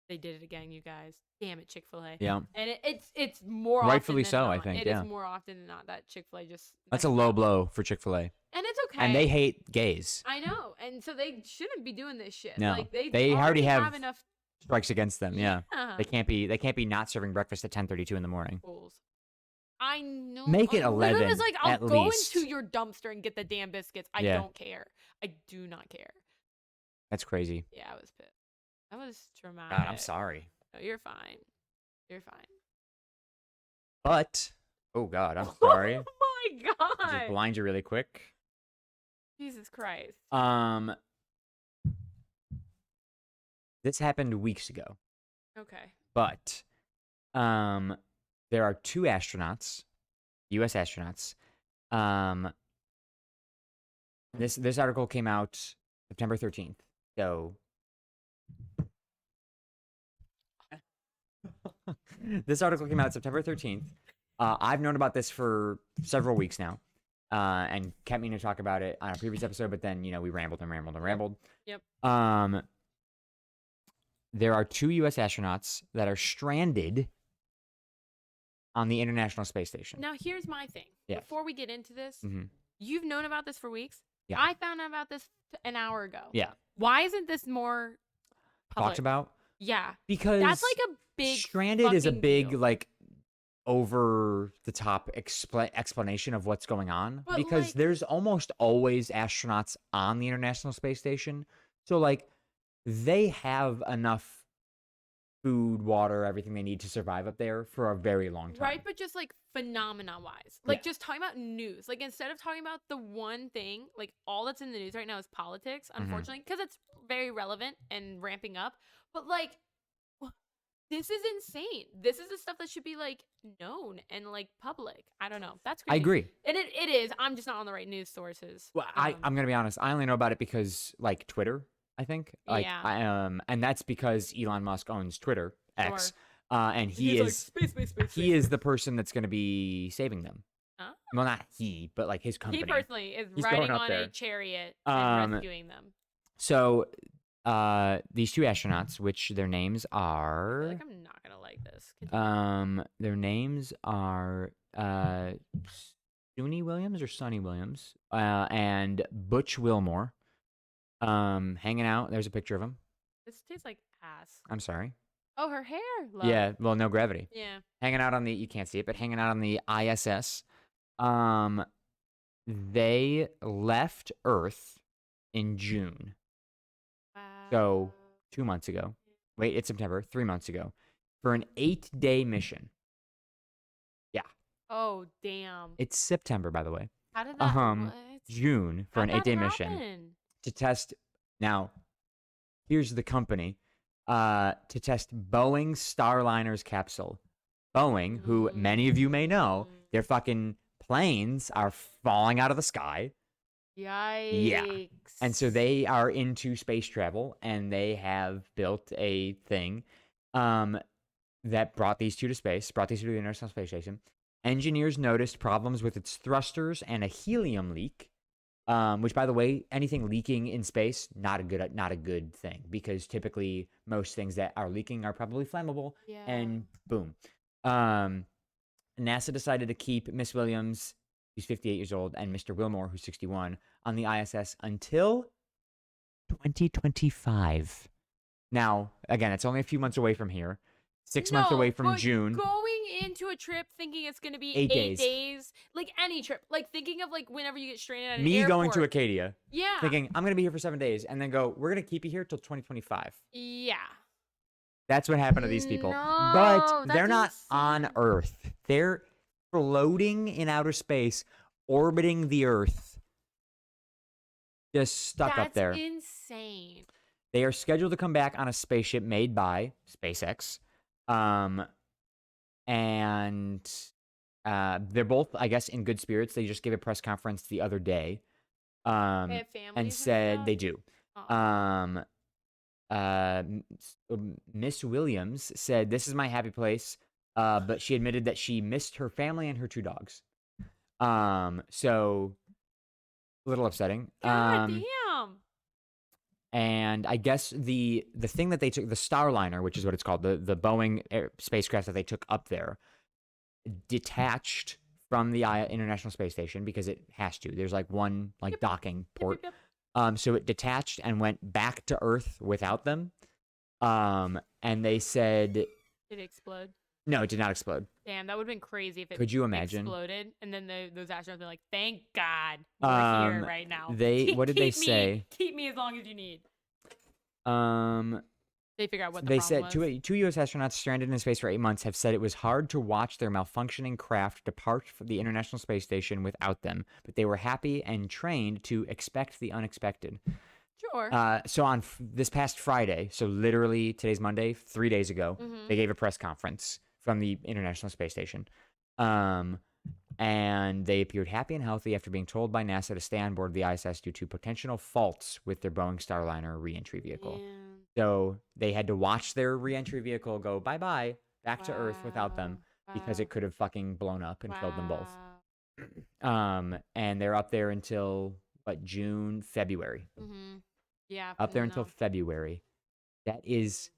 they did it again, you guys. Damn it, Chick-fil-A. Yeah. And it's more Rightfully often than so, not. I think, It yeah. is more often than not that Chick-fil-A just That's a low blow for Chick-fil-A. And it's okay. And they hate gays. I know. And so they shouldn't be doing this shit. No. Like They already have enough strikes against them. Yeah. Yeah. They can't be not serving breakfast at 10:32 in the morning. Fools. I know. Make it I literally 11 was like, I'll at go least. into your dumpster and get the damn biscuits. I Yeah. don't care. I do not care. That's crazy. Yeah, I was pissed. That was traumatic. God, I'm sorry. No, you're fine. You're fine. But oh God, I'm sorry. Oh my Just god. blind you really quick. Jesus Christ. This happened weeks ago. Okay. But there are two astronauts, U.S. astronauts. This article came out September 13th. So this article came out September 13th. I've known about this for several weeks now, and kept meaning to talk about it on a previous episode, but then, we rambled and rambled and rambled. Yep. There are two U.S. astronauts that are stranded on the International Space Station. Now, here's my thing. Yes. Before we get into this, Mm-hmm. you've known about this for weeks. Yeah. I found out about this an hour ago. Yeah. Why isn't this more public? Talked about? Yeah. Because That's like a big stranded is a fucking big, deal. like, over the top explanation of what's going on. But, because like, there's almost always astronauts on the International Space Station. So, like, they have enough food, water, everything they need to survive up there for a very long time. Right, but just like phenomena-wise, like just talking about news, like instead of talking about the one thing, like all that's in the news right now is politics, unfortunately, because it's very relevant and ramping up. But like, this is insane. This is the stuff that should be like known and like public. I don't know. That's crazy. I agree. And it is. I'm just not on the right news sources. Well, I'm gonna be honest. I only know about it because like Twitter. I think. Like, Yeah. And that's because Elon Musk owns Twitter X, Sure. and he He's is like, space. he is the person that's going to be saving them. Huh? Well, not he, but like his company. He personally is He's riding going up on there. a chariot and Um, rescuing them. So, these two astronauts, which their names I feel are, like I'm not gonna like this. Continue. their names are Sunny Williams or Sonny Williams, and Butch Wilmore. Hanging out. There's a picture of him. This tastes like ass. I'm sorry. Oh, her hair. Love. Yeah. Well, no gravity. Yeah. Hanging out on the, you can't see it, but hanging out on the ISS. They left Earth in June. Wow. So 2 months ago. Wait, it's September. 3 months ago, for an 8-day mission. Yeah. Oh, damn. It's September, by the way. How did that? What? June for an How'd that 8-day mission happen? to test. Now, here's the company. To test Boeing Starliner's capsule. Boeing, who many of you may know, their fucking planes are falling out of the sky. Yikes. And so they are into space travel, and they have built a thing that brought these two to space, brought these two to the International Space Station. Engineers noticed problems with its thrusters and a helium leak Which, by the way, anything leaking in space, not a good thing, because typically most things that are leaking are probably flammable, Yeah. and boom. Um, NASA decided to keep Miss Williams, who's 58 years old, and Mr. Wilmore, who's 61, on the ISS until 2025. Now, again, it's only a few months away from here, 6 months away No, from but June, going into a trip thinking it's gonna be 8 days. 8 days, like any trip, like thinking of like whenever you get stranded at an Me going to airport. Acadia, Yeah. thinking I'm going to be here for 7 days, and then go, we're going to keep you here till 2025. Yeah. That's what happened to these people. But No, they're that's not on insane. Earth. They're floating in outer space, orbiting the Earth, just stuck up there. That's insane. They are scheduled to come back on a spaceship made by SpaceX. And they're both, I guess, in good spirits. They just gave a press conference the other day, They have and families said stuff? they do. Oh. Miss Williams said, "This is my happy place," but she admitted that she missed her family and her 2 dogs. So a little upsetting. God damn. And I guess the thing that they took, the Starliner, which is what it's called, the Boeing spacecraft that they took up there, detached from the International Space Station because it has to. There's like one like docking port. So it detached and went back to Earth without them. And they said, Did it explode? No, it did not explode. Damn, that would have been crazy if it Could you imagine? exploded, and then those astronauts were like, "Thank God we're here right now." What did they say? Keep me as long as you need. They figure out what the they problem said was. two U.S. astronauts stranded in space for 8 months have said it was hard to watch their malfunctioning craft depart from the International Space Station without them, but they were happy and trained to expect the unexpected. Sure. So on this past Friday, so literally today's Monday, 3 days ago, Mhm. they gave a press conference from the International Space Station. And they appeared happy and healthy after being told by NASA to stay on board the ISS due to potential faults with their Boeing Starliner reentry vehicle. Yeah. So they had to watch their reentry vehicle go bye-bye back to Earth without them because it could have fucking blown up and killed them both. And they're up there until June, February. Mhm. Yeah. Up there until February. That is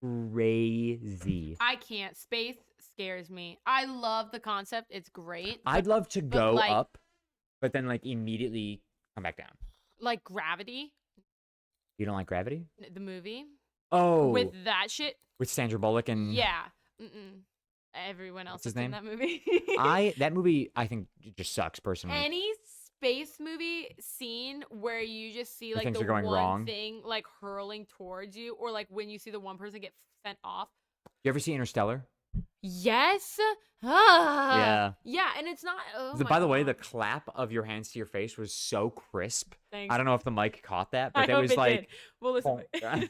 crazy. I can't. Space scares me. I love the concept. It's great. I'd love to go like- up, but then like immediately come back down. Like Gravity, You don't like Gravity? the movie, Oh, with that shit. with Sandra Bullock and Yeah. Everyone else What's his is in name? that movie. that movie I think just sucks personally. Any space movie scene where you just see like things the are going one wrong. thing like hurling towards you, or like when you see the one person get sent off. You ever see Interstellar? Yes. Yeah. Yeah, and it's not. Oh By the way, the God. clap of your hands to your face was so crisp. Thanks. I don't know if the mic caught that, but I it hope was it like, did. We'll listen. oh, God.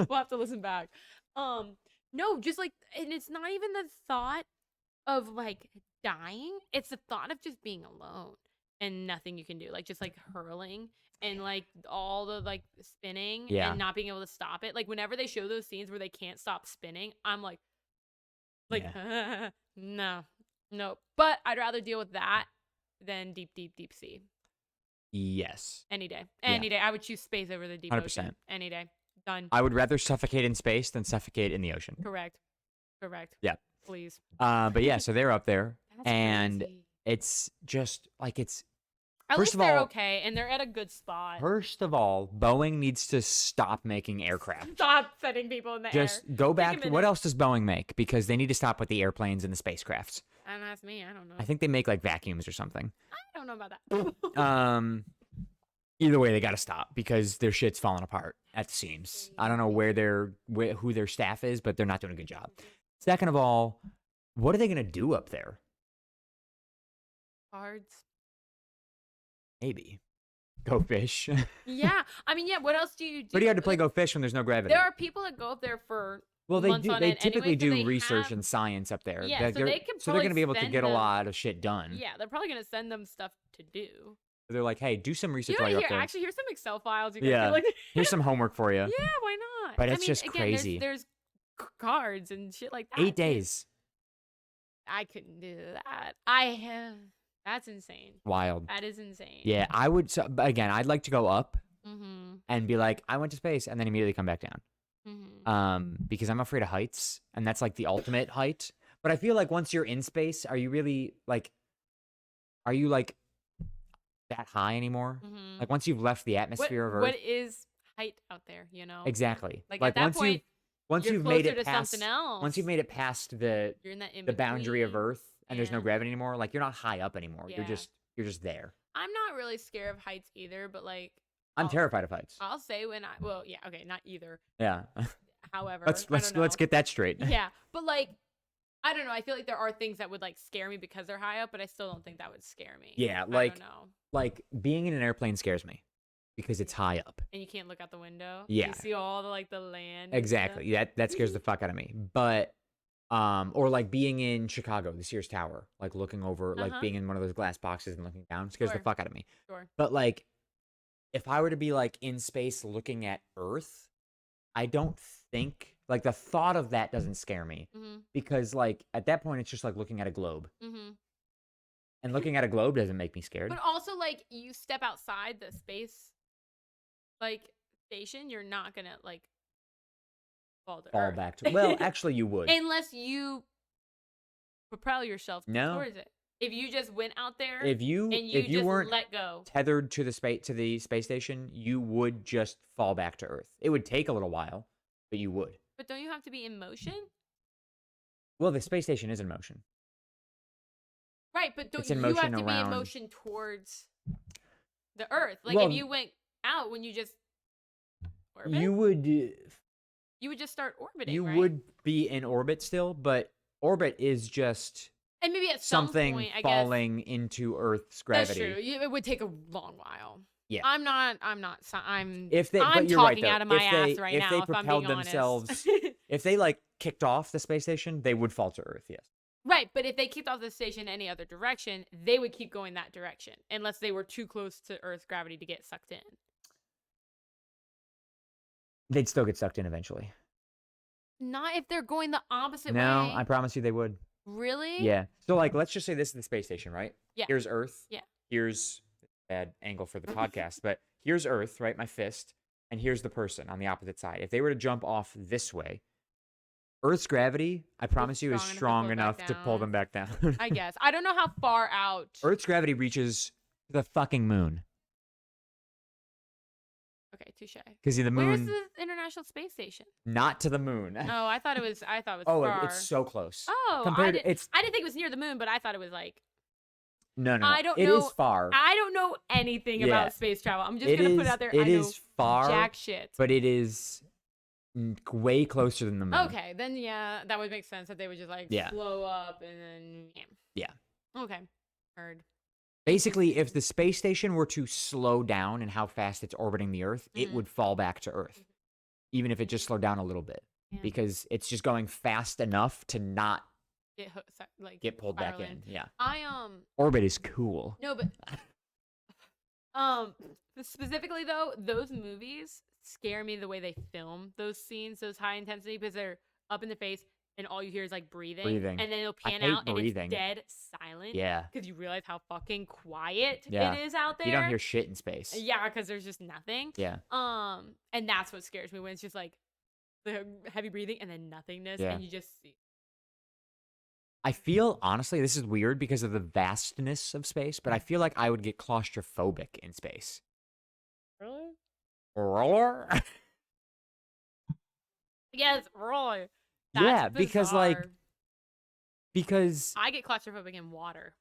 We'll have to listen back. No, just like, and it's not even the thought of like dying. It's the thought of just being alone and nothing you can do, like just like hurling and like all the like spinning Yeah. and not being able to stop it. Like whenever they show those scenes where they can't stop spinning, I'm like, no. But I'd rather deal with that than deep sea. yes. Any day. Yeah. Any day. I would choose space over the deep 100%. ocean. Any day. Done. I would rather suffocate in space than suffocate in the ocean. Correct. Yeah. Please. But yeah, so they're up there, That's and crazy. it's just like At first least of they're all- okay, and they're at a good spot. first of all, Boeing needs to stop making aircraft. Stop sending people in the Just air. go Take a back to what minute. else does Boeing make? Because they need to stop with the airplanes and the spacecrafts. Don't ask me. I don't know. I think they make like vacuums or something. I don't know about that. Either way, they got to stop because their shit's falling apart at the seams. I don't know who their staff is, but they're not doing a good job. Second of all, what are they gonna do up there? Cards. Maybe go fish. Yeah. I mean, yeah. What else do you do? Pretty hard to play Like, go fish when there's no gravity. There are people that go up there for. Well, they months do. on They end typically anyway, so do they research have- and science up there. Yeah, They're- so they could so they're probably gonna be able to send get a them- lot of shit done. Yeah, they're probably gonna send them stuff to do. They're like, hey, do some research You know, while you're up here, there. actually, here's some Excel files. You guys Yeah. can look. Here's some homework for you. Yeah, why not? But I it's mean, just again, crazy. There's cards and shit like that. 8 too. days. I couldn't do that. I have. That's insane. Wild. That is insane. Yeah, I would. So, but again, I'd like to go up Mm-hmm. and be like, I went to space, and then immediately come back down. Mm-hmm. Because I'm afraid of heights, and that's like the ultimate height. But I feel like once you're in space, are you really like, are you like that high anymore? Mm-hmm. Like once you've left the atmosphere of Earth, What is height out there? You know. exactly. Like Like at that point, once you're you've made closer it to past, something else. once you've made it past You're in that in the boundary of between. Earth, and there's no Yeah. gravity anymore, like you're not high up anymore. Yeah. You're just there. I'm not really scared of heights either, but like I'm terrified of heights. I'll say when yeah, okay, not either. Yeah. However, let's get that straight. Yeah, but like I don't know. I feel like there are things that would like scare me because they're high up, but I still don't think that would scare me. Yeah, I like don't know. like being in an airplane scares me because it's high up. And you can't look out the window. Yeah. You see all the like the land. and Exactly. That scares the fuck out of me. But or like being in Chicago, the Sears Tower, like looking over, like Uh-huh. being in one of those glass boxes and looking down, scares the Sure. fuck out of me. Sure. But like if I were to be like in space looking at Earth, I don't think like the thought of that doesn't scare me Mm-hmm. because like at that point it's just like looking at a globe. Mm-hmm. And looking at a globe doesn't make me scared. But also like you step outside the space like station, you're not gonna like fall to Fall Earth. back to well, actually you would. Unless you propel yourself No. towards it. If you just went out there If you and you just weren't let go. tethered to the space station, you would just fall back to Earth. It would take a little while, but you would. But don't you have to be in motion? Well, the space station is in motion. Right, but don't It's in you have motion to be in around- motion towards the Earth? Like Well, if you went out when you just orbit, You would you would just start orbiting. you right? would be in orbit still, but orbit is just and maybe at some something point, I falling into Earth's guess gravity. that's true. It would take a long while. Yeah. I'm not. If they, I'm but you're right talking though. out of my if they, ass right if now. they If I'm propelled being themselves, honest. if they like kicked off the space station, they would fall to Earth. Yes. Right, but if they kicked off the station any other direction, they would keep going that direction unless they were too close to Earth's gravity to get sucked in. They'd still get sucked in eventually. Not if they're going the opposite way. No, I promise you they would. Really? Yeah. So like, let's just say this is the space station, right? Yeah. Here's Earth. Yeah. Here's bad angle for the podcast, but here's Earth, right? My fist, and here's the person on the opposite side. If they were to jump off this way, Earth's gravity, I promise you, is strong enough to pull them back down. I guess. I don't know how far out. Earth's gravity reaches the fucking moon. Okay, touche. Because the Where's moon, the International Space Station? not to the moon. Oh, I thought it was. Oh, far. it's so close. Oh, Compared to, it's I didn't think it was near the moon, but I thought it was like. no. I don't It know. is far. I don't know anything Yeah. about space travel. I'm just It gonna put is- it out there. It I know is far, jack shit. but it is way closer than the moon. Okay, then yeah, that would make sense that they would just like Yeah. slow up and then Yeah. Okay, heard. Basically, if the space station were to slow down in how fast it's orbiting the Earth, it Mhm. would fall back to Earth, even if it just slowed down a little bit, Yeah. because it's just going fast enough to not Like get pulled back spiraling. in. Yeah. Orbit is cool. No, but specifically though, those movies scare me the way they film those scenes, those high intensity, because they're up in the face and all you hear is like breathing. Breathing. And then it'll I pan hate out breathing. and it's dead silent. Yeah. Because you realize how fucking quiet Yeah. it is out there. You don't hear shit in space. Yeah, because there's just nothing. Yeah. And that's what scares me when it's just like the heavy breathing and then nothingness, Yeah. and you just see. I feel, honestly, this is weird because of the vastness of space, but I feel like I would get claustrophobic in space. Really? Roller? Yes, Roy. Yeah, because, like, bizarre. because I get claustrophobic in water.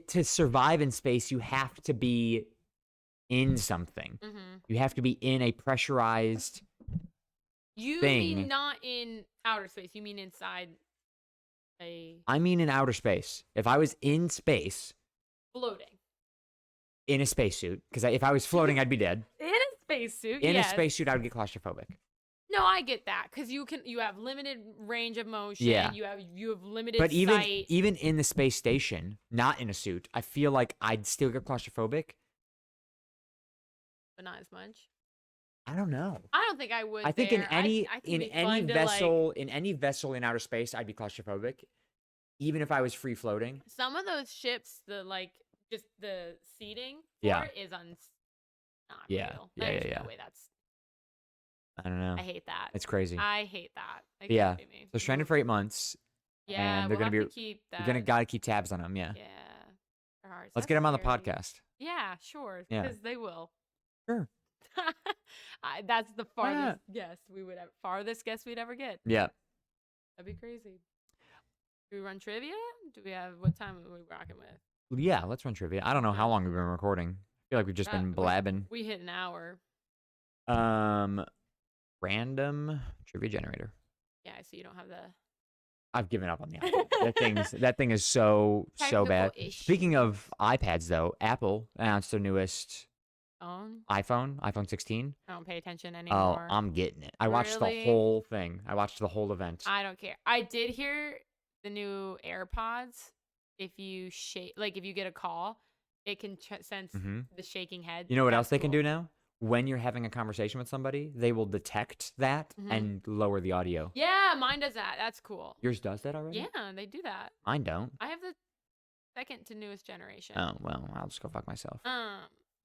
to survive in space, you have to be in something. Mm-hmm. You have to be in a pressurized You thing. mean not in outer space? You mean inside a I mean in outer space. If I was in space, floating in a spacesuit, because if I was floating, I'd be dead. in a spacesuit? In yes. a spacesuit, I would get claustrophobic. No, I get that because you have limited range of motion. Yeah. You have limited But sight. even in the space station, not in a suit, I feel like I'd still get claustrophobic. But not as much. I don't know. I don't think I would. I think there. in any I think in it'd be any fun to, like- vessel in outer space, I'd be claustrophobic, even if I was free floating. some of those ships, the like just the seating for Yeah. it is not Yeah. real. Yeah. There's Yeah. no way that's. I don't know. I hate that. It's crazy. I hate that. It But yeah. can't be me. So stranded for 8 months, Yeah, and they're we'll gonna have be to keep you're that. gonna gotta keep tabs on them. Yeah. Yeah. They're hard. Let's That's get them on the scary. podcast. Yeah, sure. Yeah. Because they will. Sure. That's the Why not? farthest guess we would ever, farthest guess we'd ever get. Yeah. That'd be crazy. Do we run trivia? Do we have what time are we rocking with? Yeah. Let's run trivia. I don't know how Yeah. long we've been recording. I feel like we've just been blabbing. We hit an hour. Random trivia generator. Yeah, so you don't have the I've given up on the iPad. that thing is so bad. technical issue. Speaking of iPads, though, Apple announced their newest iPhone 16. I don't pay attention Oh, anymore. I'm getting it. I watched the Really? whole thing. I watched the whole event. I don't care. I did hear the new AirPods. If you shake, like if you get a call, it can sense the shaking head. You know what That's else they can cool. do now? When you're having a conversation with somebody, they will detect that and lower the audio. Yeah, mine does that. That's cool. Yours does that already? Yeah, they do that. Mine don't. I have the second to newest generation. Oh, well, I'll just go fuck myself.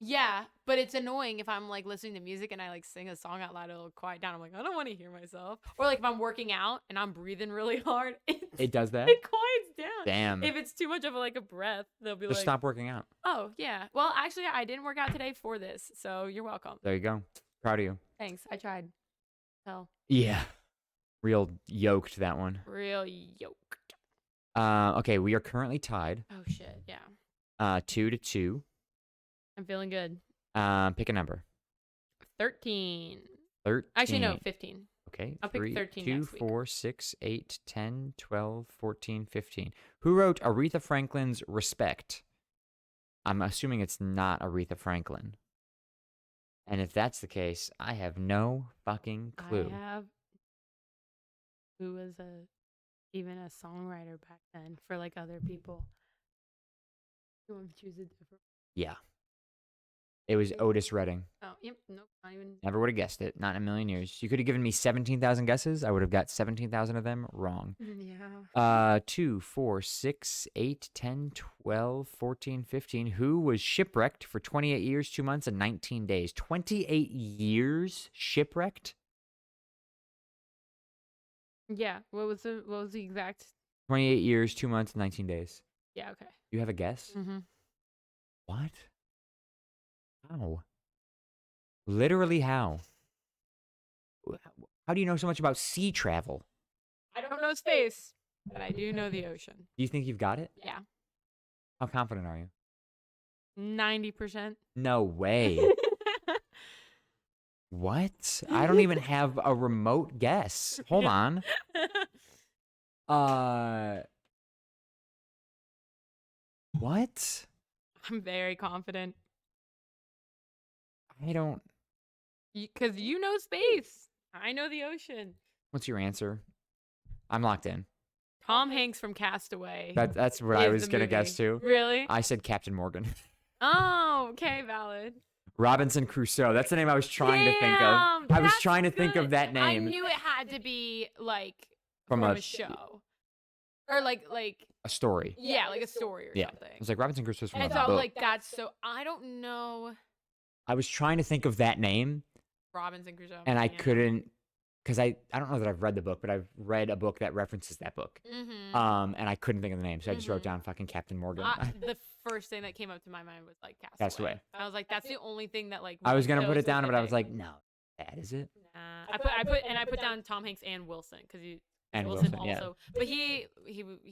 Yeah, but it's annoying if I'm like listening to music and I like sing a song out loud, it'll quiet down. I'm like, I don't want to hear myself. Or like if I'm working out and I'm breathing really hard, It does that? it quiets down. Damn. If it's too much of a breath, they'll be Just like, stop working out. oh yeah. Well, actually, I didn't work out today for this, so you're welcome. There you go. Proud of you. Thanks. I tried. Hell, Yeah. Real yoked, that one. real yoked. Okay, we are currently tied. Oh shit. Yeah. 2-2. I'm feeling good. Pick a number. 13. 13. Actually, no, 15. Okay. I'll pick 13 2, next week. 4, 6, 8, 10, 12, 14, 15. Who wrote Aretha Franklin's Respect? I'm assuming it's not Aretha Franklin. And if that's the case, I have no fucking clue. I have. Who was even a songwriter back then for like other people? You want to choose a different? Yeah. It was Otis Redding. Oh, yep. Nope. Not even. Never would have guessed it. Not in a million years. You could have given me 17,000 guesses. I would have got 17,000 of them wrong. Yeah. 2, 4, 6, 8, 10, 12, 14, 15. Who was shipwrecked for 28 years, 2 months, and 19 days? 28 years shipwrecked? Yeah. What was the exact? 28 years, 2 months, 19 days. Yeah. Okay. You have a guess? Mm-hmm. What? How? Literally how? How do you know so much about sea travel? I don't know space, but I do know the ocean. Do you think you've got it? Yeah. How confident are you? 90%. No way. What? I don't even have a remote guess. Hold on. What? I'm very confident. I don't. Because you know space. I know the ocean. What's your answer? I'm locked in. Tom Hanks from Castaway. That's what I is was the gonna movie. guess too. Really? I said Captain Morgan. Oh, okay, valid. Robinson Crusoe. That's the name I was trying to think of. Damn, I was that's trying to think of good. that name. I knew it had to be like From from a a show. Or like a story. yeah, like a story or Yeah. something. It was like Robinson Crusoe's from And a so I was book. like, that's so I don't know I was trying to think of that name, Robinson Crusoe. and I yeah. couldn't, because I don't know that I've read the book, but I've read a book that references that book. Mm-hmm. And I couldn't think of the name, so I just wrote down fucking Captain Morgan. The first thing that came up to my mind was like Castaway. Castaway. I was like, that's the only thing that like. I was gonna so put it down, but I was specific. like, no, that is it. Nah. I put down Tom Hanks and Wilson because And Wilson Wilson, yeah. also, but he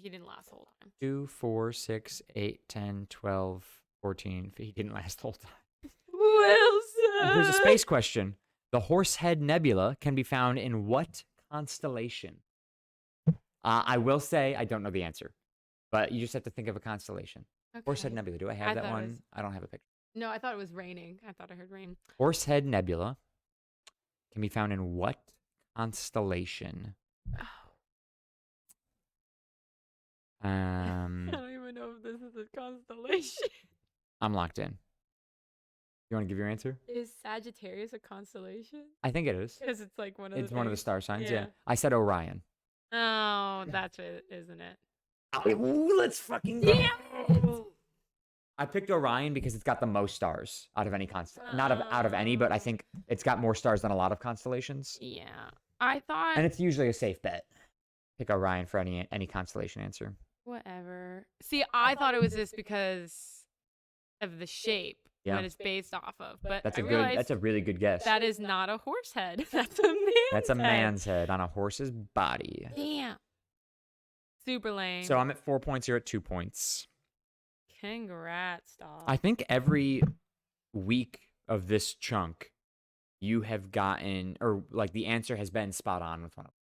didn't last the whole time. 2, 4, 6, 8, 10, 12, 14. He didn't last the whole time. Wilson. Here's a space question. The Horsehead Nebula can be found in what constellation? I will say I don't know the answer, but you just have to think of a constellation. Okay. Horsehead Nebula. Do I have I that thought it one? was- I don't have a picture. No, I thought it was raining. I thought I heard rain. Horsehead Nebula can be found in what constellation? I don't even know if this is a constellation. I'm locked in. You want to give your answer? Is Sagittarius a constellation? I think it is. Because it's like one of It's the one of the things. star signs. Yeah. Yeah. I said Orion. Oh, that's it, isn't it? Ooh, let's fucking go. Damn it! I picked Orion because it's got the most stars out of any not out of any, but I think it's got more stars than a lot of constellations. Yeah. I thought. And it's usually a safe bet. Pick Orion for any constellation answer. Whatever. See, I thought it was this because of the shape. Yeah. What it's based off of. But That's I a really good guess. that is not a horse head. That's a man's That's a head. man's head on a horse's body. Damn. Super lame. So I'm at 4 points. You're at 2 points. Congrats, dog. I think every week of this chunk, you have gotten, or like the answer has been spot on with one of them.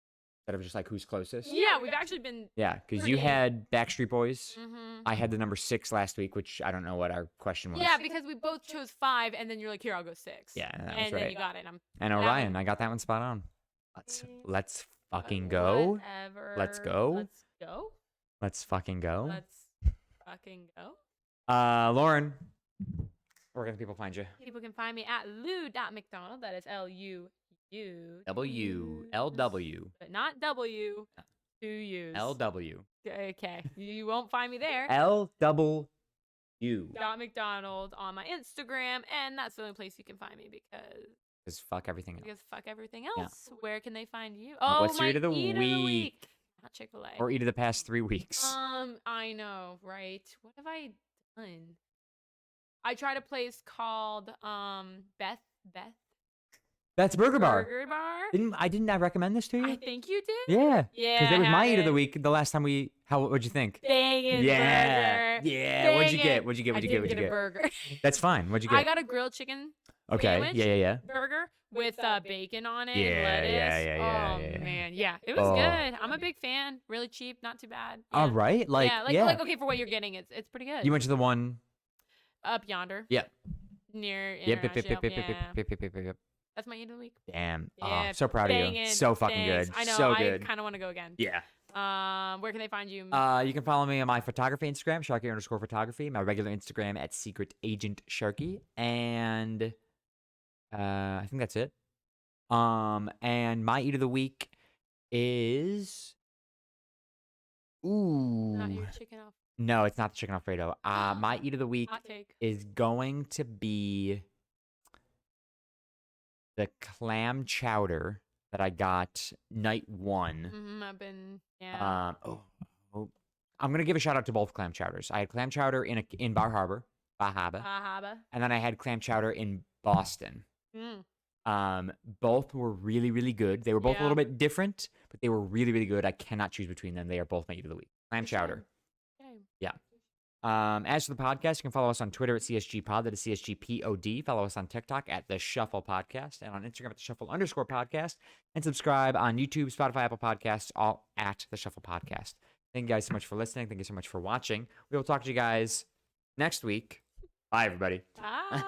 Instead of just like who's closest. Yeah, we've actually been. Yeah, because you had Backstreet Boys. Mm-hmm. I had the number 6 last week, which I don't know what our question was. Yeah, because we both chose 5, and then you're like, here, I'll go 6. Yeah, that was and right. then you got it. And Orion, I got that one spot on. Let's fucking go. Whatever. Let's go. Let's go. Let's fucking go. Let's fucking go. Lauren, where can people find you? People can find me at lou.mcdonald. That is LUU. LW. But not W. 2 U's. LW. Okay. You won't find me there. LW. .mcdonald on my Instagram, and that's the only place you can find me because fuck everything else. Because fuck everything Yeah. else. Where can they find you? Oh, what's your my eat of the week? Not Chick-fil-A. Or eat of the past 3 weeks. I know, right? What have I done? I tried a place called Beth That's Burger Bar. Burger Bar. Didn't I recommend this to you? I think you did. Yeah. Yeah. Because it was my eat of the it. week the last time what'd you think? Bangin' Yeah. burger. Yeah. What'd you Bangin'. get? What'd you get? I What'd you did get? What'd you get a get? burger. That's fine. What'd you get? I got a grilled chicken Okay. sandwich. Yeah. Burger with bacon on it. Yeah, And lettuce. yeah, Oh yeah. man, yeah, it was Oh. good. I'm a big fan. Really cheap, not too bad. All Yeah. right. Like, like okay for what you're getting. It's pretty good. You went to the one. Up yonder. Yep. Near Yep. International. Yeah. That's my eat of the week. Damn. Yeah, Oh, so proud of you. bangin', So fucking thanks. good. I know. So good. I kind of want to go again. Yeah. Where can they find you? You can follow me on my photography Instagram, Sharky_photography. My regular Instagram at Secret Agent Sharky, and I think that's it. And my eat of the week is Not your chicken Alfredo. No, it's not the chicken Alfredo. My eat of the week Hot take. is going to be the clam chowder that I got night 1. I've been I'm gonna give a shout out to both clam chowders. I had clam chowder in Bar Harbor, Bahaba. and then I had clam chowder in Boston. Both were really, really good. They were both a little bit different, but they were really, really good. I cannot choose between them. They are both my eat of the week. Clam chowder. Okay. Yeah. As for the podcast, you can follow us on Twitter at CSGPod. That is CSGPOD. Follow us on TikTok at The Shuffle Podcast and on Instagram at The Shuffle_podcast. And subscribe on YouTube, Spotify, Apple Podcasts, all at The Shuffle Podcast. Thank you guys so much for listening. Thank you so much for watching. We will talk to you guys next week. Bye, everybody. Bye.